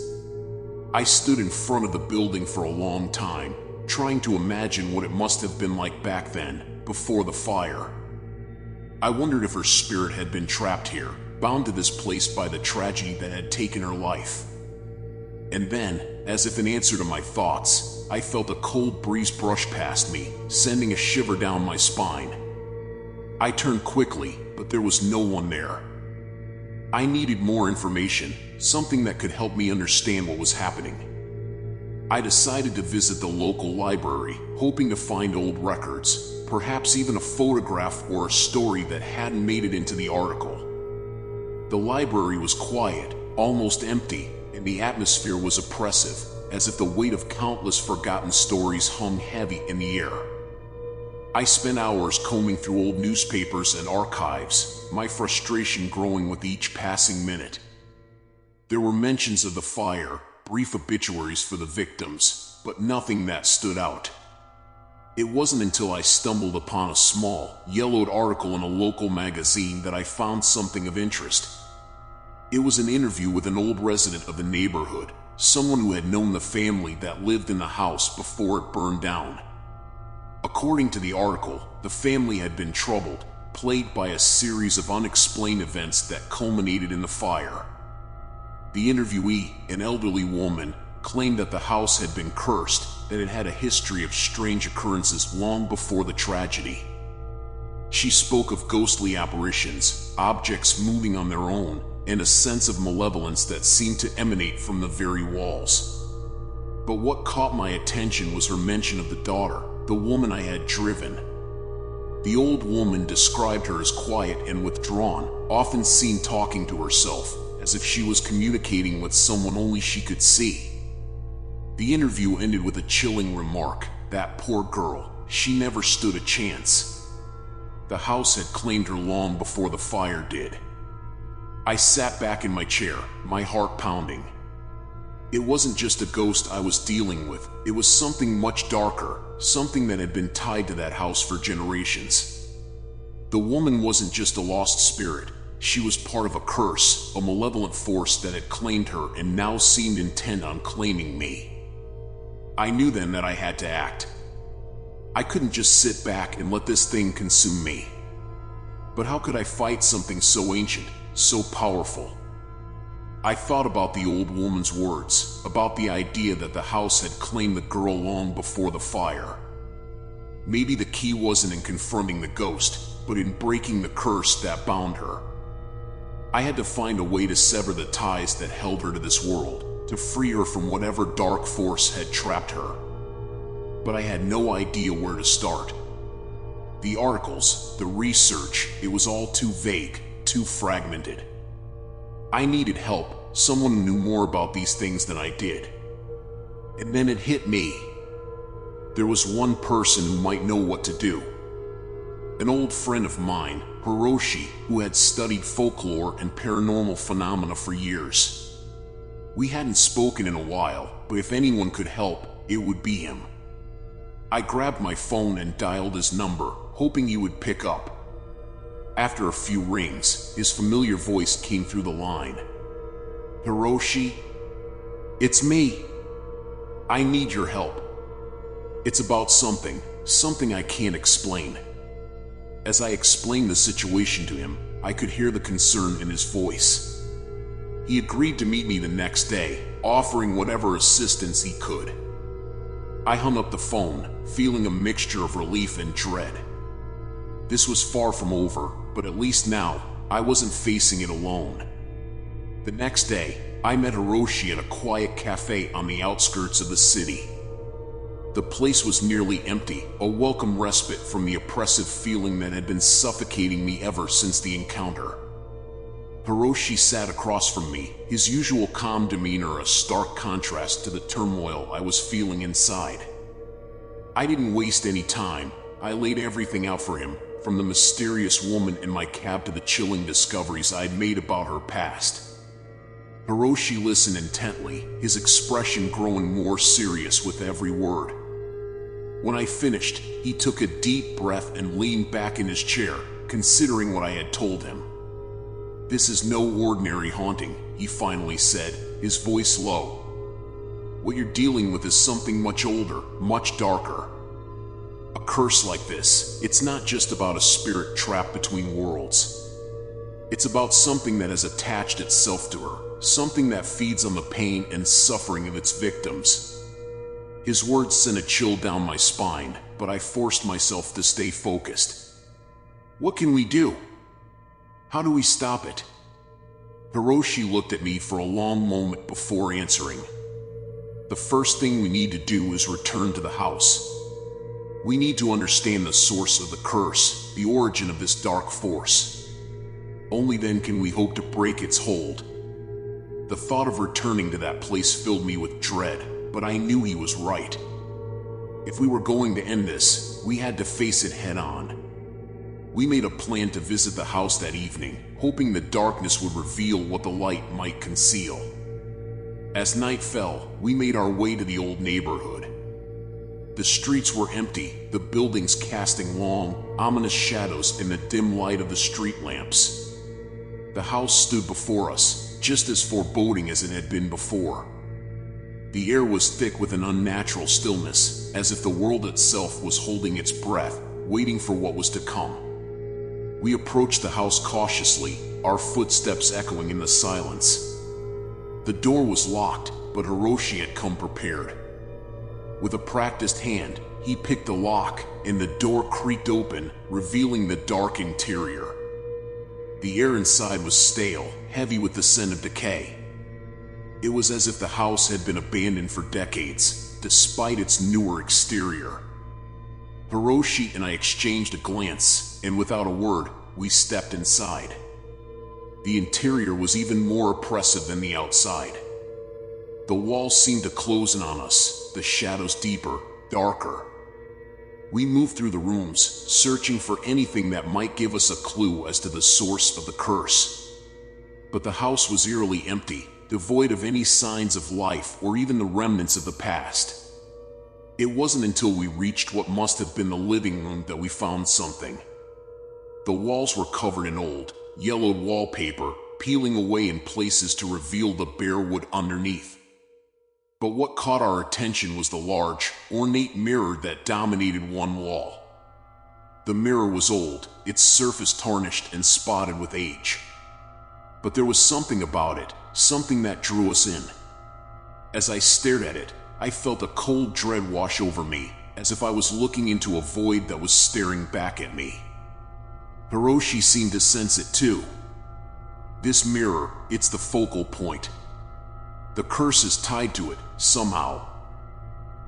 I stood in front of the building for a long time, trying to imagine what it must have been like back then, before the fire. I wondered if her spirit had been trapped here, bound to this place by the tragedy that had taken her life. And then, as if in answer to my thoughts, I felt a cold breeze brush past me, sending a shiver down my spine. I turned quickly, but there was no one there. I needed more information, something that could help me understand what was happening. I decided to visit the local library, hoping to find old records, perhaps even a photograph or a story that hadn't made it into the article. The library was quiet, almost empty, and the atmosphere was oppressive, as if the weight of countless forgotten stories hung heavy in the air. I spent hours combing through old newspapers and archives, my frustration growing with each passing minute. There were mentions of the fire, brief obituaries for the victims, but nothing that stood out. It wasn't until I stumbled upon a small, yellowed article in a local magazine that I found something of interest. It was an interview with an old resident of the neighborhood, someone who had known the family that lived in the house before it burned down. According to the article, the family had been troubled, plagued by a series of unexplained events that culminated in the fire. The interviewee, an elderly woman, claimed that the house had been cursed, that it had a history of strange occurrences long before the tragedy. She spoke of ghostly apparitions, objects moving on their own, and a sense of malevolence that seemed to emanate from the very walls. But what caught my attention was her mention of the daughter, the woman I had driven. The old woman described her as quiet and withdrawn, often seen talking to herself, as if she was communicating with someone only she could see. The interview ended with a chilling remark: "That poor girl, she never stood a chance. The house had claimed her long before the fire did." I sat back in my chair, my heart pounding. It wasn't just a ghost I was dealing with, it was something much darker, something that had been tied to that house for generations. The woman wasn't just a lost spirit, she was part of a curse, a malevolent force that had claimed her and now seemed intent on claiming me. I knew then that I had to act. I couldn't just sit back and let this thing consume me. But how could I fight something so ancient, so powerful? I thought about the old woman's words, about the idea that the house had claimed the girl long before the fire. Maybe the key wasn't in confronting the ghost, but in breaking the curse that bound her. I had to find a way to sever the ties that held her to this world, to free her from whatever dark force had trapped her. But I had no idea where to start. The articles, the research, it was all too vague, too fragmented. I needed help, someone who knew more about these things than I did. And then it hit me. There was one person who might know what to do. An old friend of mine, Hiroshi, who had studied folklore and paranormal phenomena for years. We hadn't spoken in a while, but if anyone could help, it would be him. I grabbed my phone and dialed his number, hoping he would pick up. After a few rings, his familiar voice came through the line. "Hiroshi, it's me. I need your help. It's about something I can't explain." As I explained the situation to him, I could hear the concern in his voice. He agreed to meet me the next day, offering whatever assistance he could. I hung up the phone, feeling a mixture of relief and dread. This was far from over, but at least now, I wasn't facing it alone. The next day, I met Hiroshi at a quiet cafe on the outskirts of the city. The place was nearly empty, a welcome respite from the oppressive feeling that had been suffocating me ever since the encounter. Hiroshi sat across from me, his usual calm demeanor a stark contrast to the turmoil I was feeling inside. I didn't waste any time. I laid everything out for him, from the mysterious woman in my cab to the chilling discoveries I'd made about her past. Hiroshi listened intently, his expression growing more serious with every word. When I finished, he took a deep breath and leaned back in his chair, considering what I had told him. "This is no ordinary haunting," he finally said, his voice low. "What you're dealing with is something much older, much darker. A curse like this, it's not just about a spirit trapped between worlds. It's about something that has attached itself to her, something that feeds on the pain and suffering of its victims." His words sent a chill down my spine, but I forced myself to stay focused. "What can we do? How do we stop it?" Hiroshi looked at me for a long moment before answering. "The first thing we need to do is return to the house. We need to understand the source of the curse, the origin of this dark force. Only then can we hope to break its hold. The thought of returning to that place filled me with dread, but I knew he was right. If we were going to end this, we had to face it head on. We made a plan to visit the house that evening, hoping the darkness would reveal what the light might conceal. As night fell, we made our way to the old neighborhood. The streets were empty, the buildings casting long, ominous shadows in the dim light of the street lamps. The house stood before us, just as foreboding as it had been before. The air was thick with an unnatural stillness, as if the world itself was holding its breath, waiting for what was to come. We approached the house cautiously, our footsteps echoing in the silence. The door was locked, but Hiroshi had come prepared. With a practiced hand, he picked the lock, and the door creaked open, revealing the dark interior. The air inside was stale, heavy with the scent of decay. It was as if the house had been abandoned for decades, despite its newer exterior. Hiroshi and I exchanged a glance, and without a word, we stepped inside. The interior was even more oppressive than the outside. The walls seemed to close in on us, the shadows deeper, darker. We moved through the rooms, searching for anything that might give us a clue as to the source of the curse. But the house was eerily empty, devoid of any signs of life or even the remnants of the past. It wasn't until we reached what must have been the living room that we found something. The walls were covered in old, yellowed wallpaper, peeling away in places to reveal the bare wood underneath. But what caught our attention was the large, ornate mirror that dominated one wall. The mirror was old, its surface tarnished and spotted with age. But there was something about it, something that drew us in. As I stared at it, I felt a cold dread wash over me, as if I was looking into a void that was staring back at me. Hiroshi seemed to sense it too. This mirror, it's the focal point. The curse is tied to it, somehow.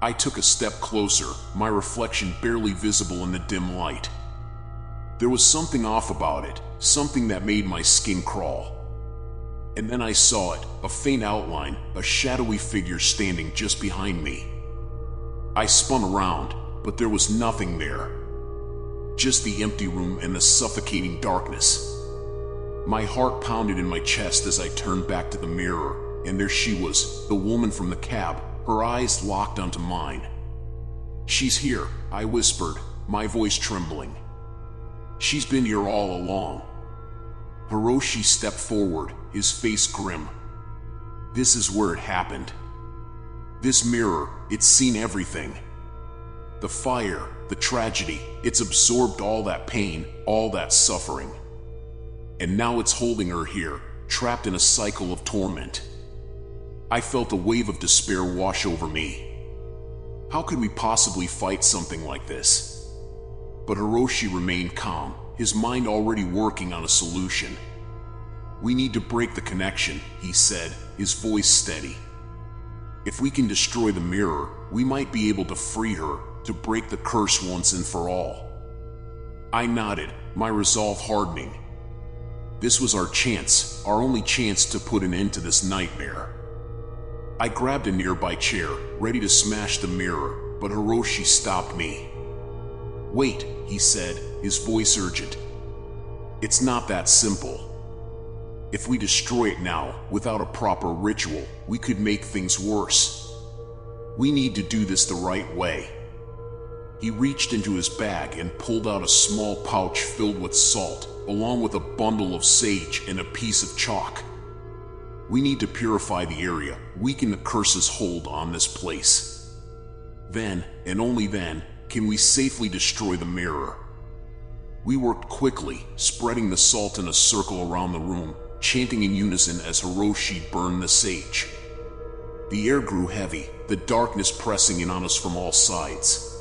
I took a step closer, my reflection barely visible in the dim light. There was something off about it, something that made my skin crawl. And then I saw it, a faint outline, a shadowy figure standing just behind me. I spun around, but there was nothing there. Just the empty room and the suffocating darkness. My heart pounded in my chest as I turned back to the mirror. And there she was, the woman from the cab, her eyes locked onto mine. "She's here," I whispered, my voice trembling. "She's been here all along." Hiroshi stepped forward, his face grim. "This is where it happened. This mirror, it's seen everything. The fire, the tragedy, it's absorbed all that pain, all that suffering. And now it's holding her here, trapped in a cycle of torment." I felt a wave of despair wash over me. How could we possibly fight something like this? But Hiroshi remained calm, his mind already working on a solution. "We need to break the connection," he said, his voice steady. "If we can destroy the mirror, we might be able to free her, to break the curse once and for all." I nodded, my resolve hardening. This was our chance, our only chance to put an end to this nightmare. I grabbed a nearby chair, ready to smash the mirror, but Hiroshi stopped me. "Wait," he said, his voice urgent. "It's not that simple. If we destroy it now, without a proper ritual, we could make things worse. We need to do this the right way." He reached into his bag and pulled out a small pouch filled with salt, along with a bundle of sage and a piece of chalk. "We need to purify the area, weaken the curse's hold on this place. Then, and only then, can we safely destroy the mirror." We worked quickly, spreading the salt in a circle around the room, chanting in unison as Hiroshi burned the sage. The air grew heavy, the darkness pressing in on us from all sides.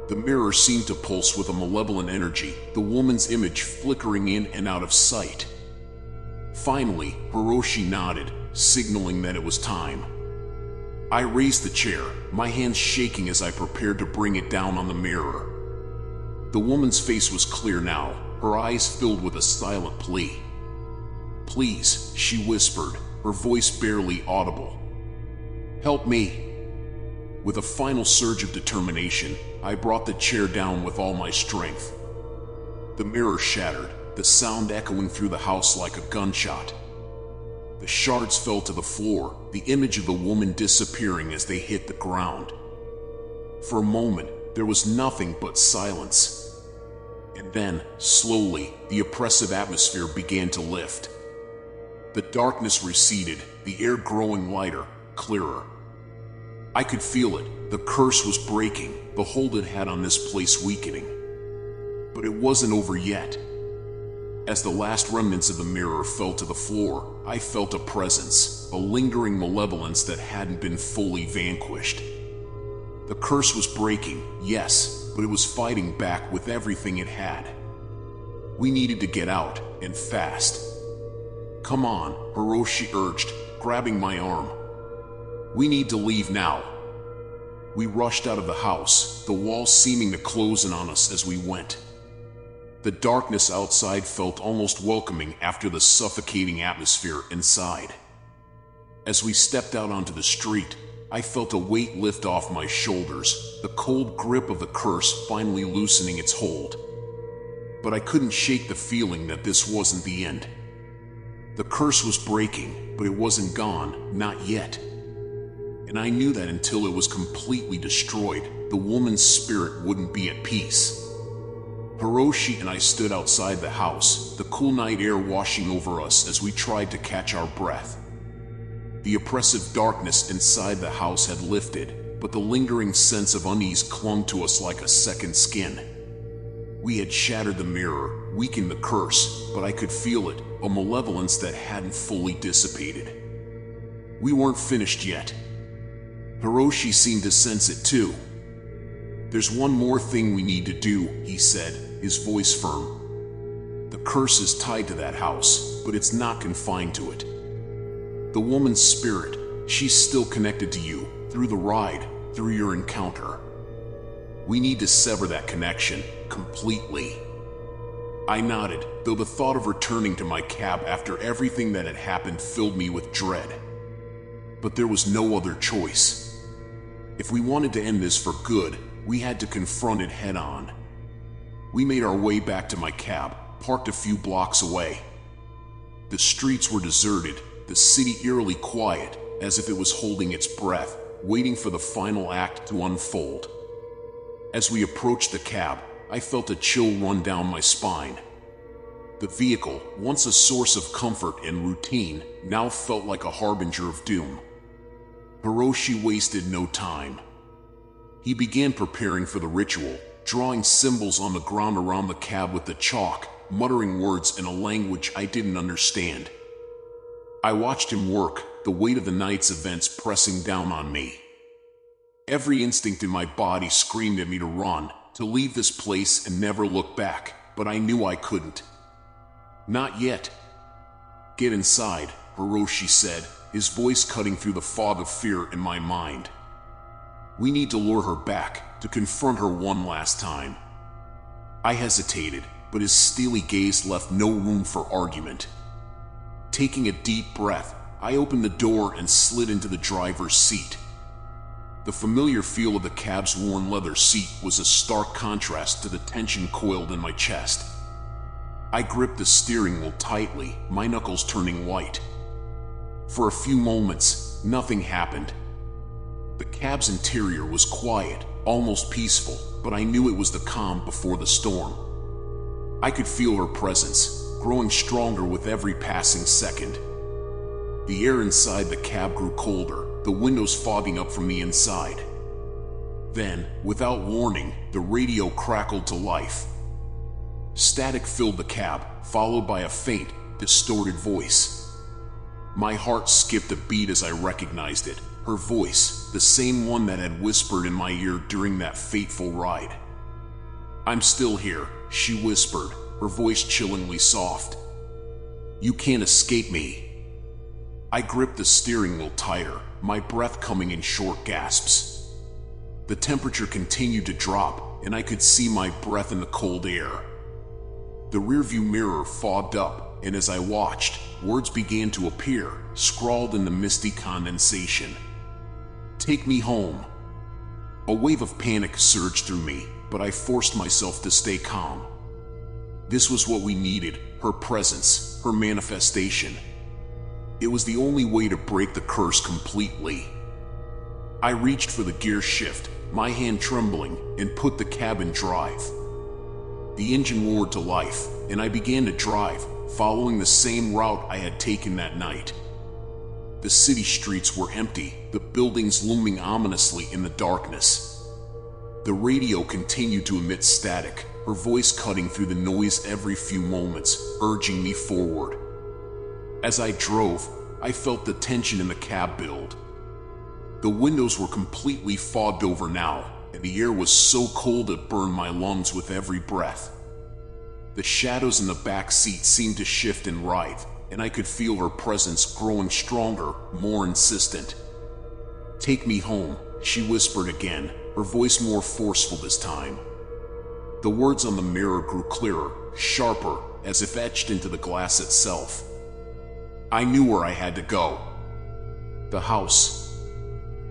The mirror seemed to pulse with a malevolent energy, the woman's image flickering in and out of sight. Finally, Hiroshi nodded, signaling that it was time. I raised the chair, my hands shaking as I prepared to bring it down on the mirror. The woman's face was clear now, her eyes filled with a silent plea. "Please," she whispered, her voice barely audible. "Help me." With a final surge of determination, I brought the chair down with all my strength. The mirror shattered, the sound echoing through the house like a gunshot. The shards fell to the floor, the image of the woman disappearing as they hit the ground. For a moment, there was nothing but silence. And then, slowly, the oppressive atmosphere began to lift. The darkness receded, the air growing lighter, clearer. I could feel it. The curse was breaking, the hold it had on this place weakening. But it wasn't over yet. As the last remnants of the mirror fell to the floor, I felt a presence, a lingering malevolence that hadn't been fully vanquished. The curse was breaking, yes, but it was fighting back with everything it had. We needed to get out, and fast. "Come on," Hiroshi urged, grabbing my arm. "We need to leave now." We rushed out of the house, the walls seeming to close in on us as we went. The darkness outside felt almost welcoming after the suffocating atmosphere inside. As we stepped out onto the street, I felt a weight lift off my shoulders, the cold grip of the curse finally loosening its hold. But I couldn't shake the feeling that this wasn't the end. The curse was breaking, but it wasn't gone, not yet. And I knew that until it was completely destroyed, the woman's spirit wouldn't be at peace. Hiroshi and I stood outside the house, the cool night air washing over us as we tried to catch our breath. The oppressive darkness inside the house had lifted, but the lingering sense of unease clung to us like a second skin. We had shattered the mirror, weakened the curse, but I could feel it, a malevolence that hadn't fully dissipated. We weren't finished yet. Hiroshi seemed to sense it too. "There's one more thing we need to do," he said, his voice firm. "The curse is tied to that house, but it's not confined to it. The woman's spirit, she's still connected to you, through the ride, through your encounter. We need to sever that connection, completely." I nodded, though the thought of returning to my cab after everything that had happened filled me with dread. But there was no other choice. If we wanted to end this for good, we had to confront it head on. We made our way back to my cab, parked a few blocks away. The streets were deserted, the city eerily quiet, as if it was holding its breath, waiting for the final act to unfold. As we approached the cab, I felt a chill run down my spine. The vehicle, once a source of comfort and routine, now felt like a harbinger of doom. Hiroshi wasted no time. He began preparing for the ritual, drawing symbols on the ground around the cab with the chalk, muttering words in a language I didn't understand. I watched him work, the weight of the night's events pressing down on me. Every instinct in my body screamed at me to run, to leave this place and never look back, but I knew I couldn't. "Not yet." "Get inside," Hiroshi said, his voice cutting through the fog of fear in my mind. "We need to lure her back, to confront her one last time." I hesitated, but his steely gaze left no room for argument. Taking a deep breath, I opened the door and slid into the driver's seat. The familiar feel of the cab's worn leather seat was a stark contrast to the tension coiled in my chest. I gripped the steering wheel tightly, my knuckles turning white. For a few moments, nothing happened. The cab's interior was quiet, almost peaceful, but I knew it was the calm before the storm. I could feel her presence, growing stronger with every passing second. The air inside the cab grew colder, the windows fogging up from the inside. Then, without warning, the radio crackled to life. Static filled the cab, followed by a faint, distorted voice. My heart skipped a beat as I recognized it, her voice, the same one that had whispered in my ear during that fateful ride. "I'm still here," she whispered, her voice chillingly soft. "You can't escape me." I gripped the steering wheel tighter, my breath coming in short gasps. The temperature continued to drop, and I could see my breath in the cold air. The rearview mirror fogged up, and as I watched, words began to appear, scrawled in the misty condensation. "Take me home." A wave of panic surged through me, but I forced myself to stay calm. This was what we needed, her presence, her manifestation. It was the only way to break the curse completely. I reached for the gear shift, my hand trembling, and put the cab in drive. The engine roared to life, and I began to drive, following the same route I had taken that night. The city streets were empty, the buildings looming ominously in the darkness. The radio continued to emit static, her voice cutting through the noise every few moments, urging me forward. As I drove, I felt the tension in the cab build. The windows were completely fogged over now, and the air was so cold it burned my lungs with every breath. The shadows in the back seat seemed to shift and writhe, and I could feel her presence growing stronger, more insistent. "Take me home," she whispered again, her voice more forceful this time. The words on the mirror grew clearer, sharper, as if etched into the glass itself. I knew where I had to go. The house.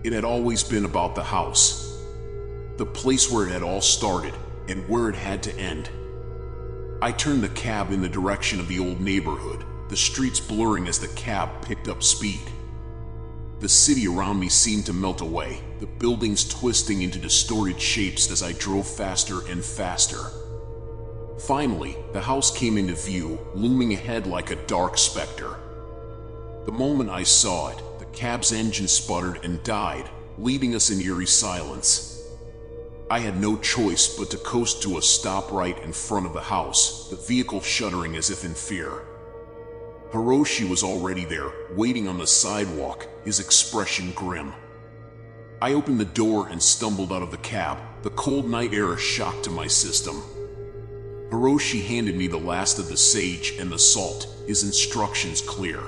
It had always been about the house. The place where it had all started, and where it had to end. I turned the cab in the direction of the old neighborhood, the streets blurring as the cab picked up speed. The city around me seemed to melt away, the buildings twisting into distorted shapes as I drove faster and faster. Finally, the house came into view, looming ahead like a dark specter. The moment I saw it, the cab's engine sputtered and died, leaving us in eerie silence. I had no choice but to coast to a stop right in front of the house, the vehicle shuddering as if in fear. Hiroshi was already there, waiting on the sidewalk, his expression grim. I opened the door and stumbled out of the cab, the cold night air a shock to my system. Hiroshi handed me the last of the sage and the salt, his instructions clear.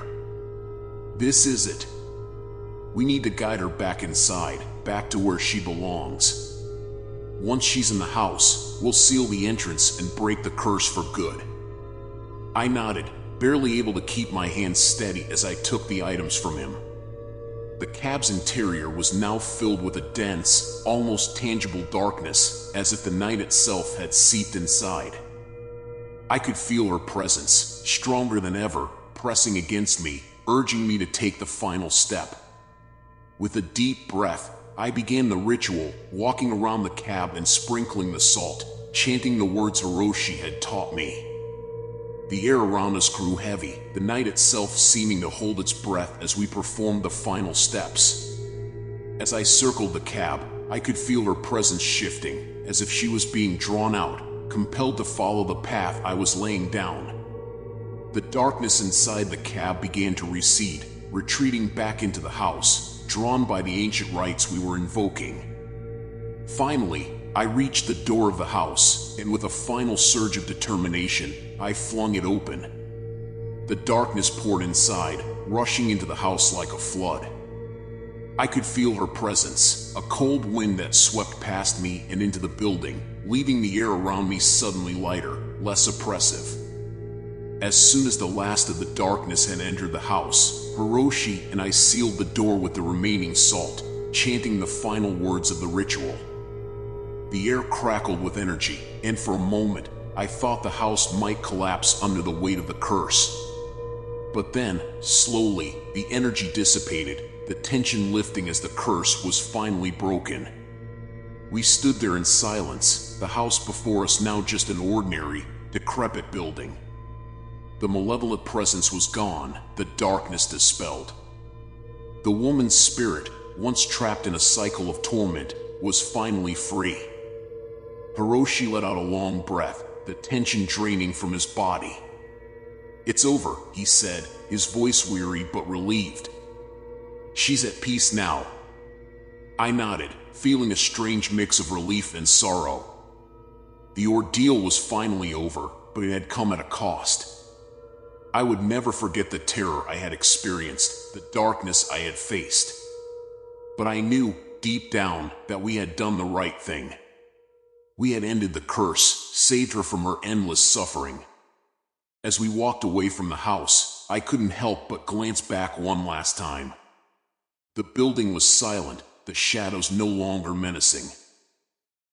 "This is it. We need to guide her back inside, back to where she belongs. Once she's in the house, we'll seal the entrance and break the curse for good." I nodded, barely able to keep my hands steady as I took the items from him. The cab's interior was now filled with a dense, almost tangible darkness, as if the night itself had seeped inside. I could feel her presence, stronger than ever, pressing against me, urging me to take the final step. With a deep breath, I began the ritual, walking around the cab and sprinkling the salt, chanting the words Hiroshi had taught me. The air around us grew heavy, the night itself seeming to hold its breath as we performed the final steps. As I circled the cab, I could feel her presence shifting, as if she was being drawn out, compelled to follow the path I was laying down. The darkness inside the cab began to recede, retreating back into the house, drawn by the ancient rites we were invoking. Finally, I reached the door of the house, and with a final surge of determination, I flung it open. The darkness poured inside, rushing into the house like a flood. I could feel her presence, a cold wind that swept past me and into the building, leaving the air around me suddenly lighter, less oppressive. As soon as the last of the darkness had entered the house, Hiroshi and I sealed the door with the remaining salt, chanting the final words of the ritual. The air crackled with energy, and for a moment, I thought the house might collapse under the weight of the curse. But then, slowly, the energy dissipated, the tension lifting as the curse was finally broken. We stood there in silence, the house before us now just an ordinary, decrepit building. The malevolent presence was gone, the darkness dispelled. The woman's spirit, once trapped in a cycle of torment, was finally free. Hiroshi let out a long breath, the tension draining from his body. "It's over," he said, his voice weary but relieved. "She's at peace now." I nodded, feeling a strange mix of relief and sorrow. The ordeal was finally over, but it had come at a cost. I would never forget the terror I had experienced, the darkness I had faced. But I knew, deep down, that we had done the right thing. We had ended the curse, saved her from her endless suffering. As we walked away from the house, I couldn't help but glance back one last time. The building was silent, the shadows no longer menacing.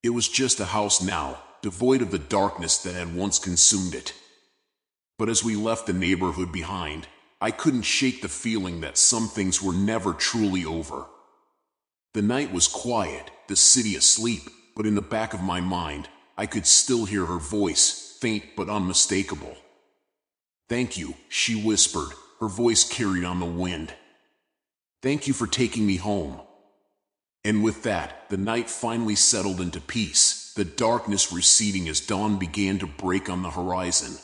It was just a house now, devoid of the darkness that had once consumed it. But as we left the neighborhood behind, I couldn't shake the feeling that some things were never truly over. The night was quiet, the city asleep, but in the back of my mind, I could still hear her voice, faint but unmistakable. "Thank you," she whispered, her voice carried on the wind. "Thank you for taking me home." And with that, the night finally settled into peace, the darkness receding as dawn began to break on the horizon.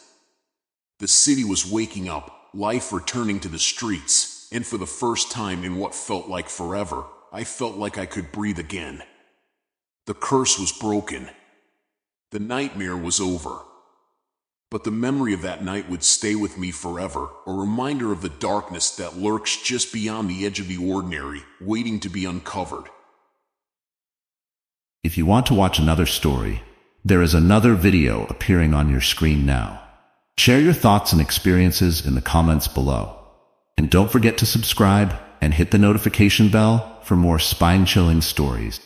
The city was waking up, life returning to the streets, and for the first time in what felt like forever, I felt like I could breathe again. The curse was broken. The nightmare was over. But the memory of that night would stay with me forever, a reminder of the darkness that lurks just beyond the edge of the ordinary, waiting to be uncovered. If you want to watch another story, there is another video appearing on your screen now. Share your thoughts and experiences in the comments below. And don't forget to subscribe and hit the notification bell for more spine-chilling stories.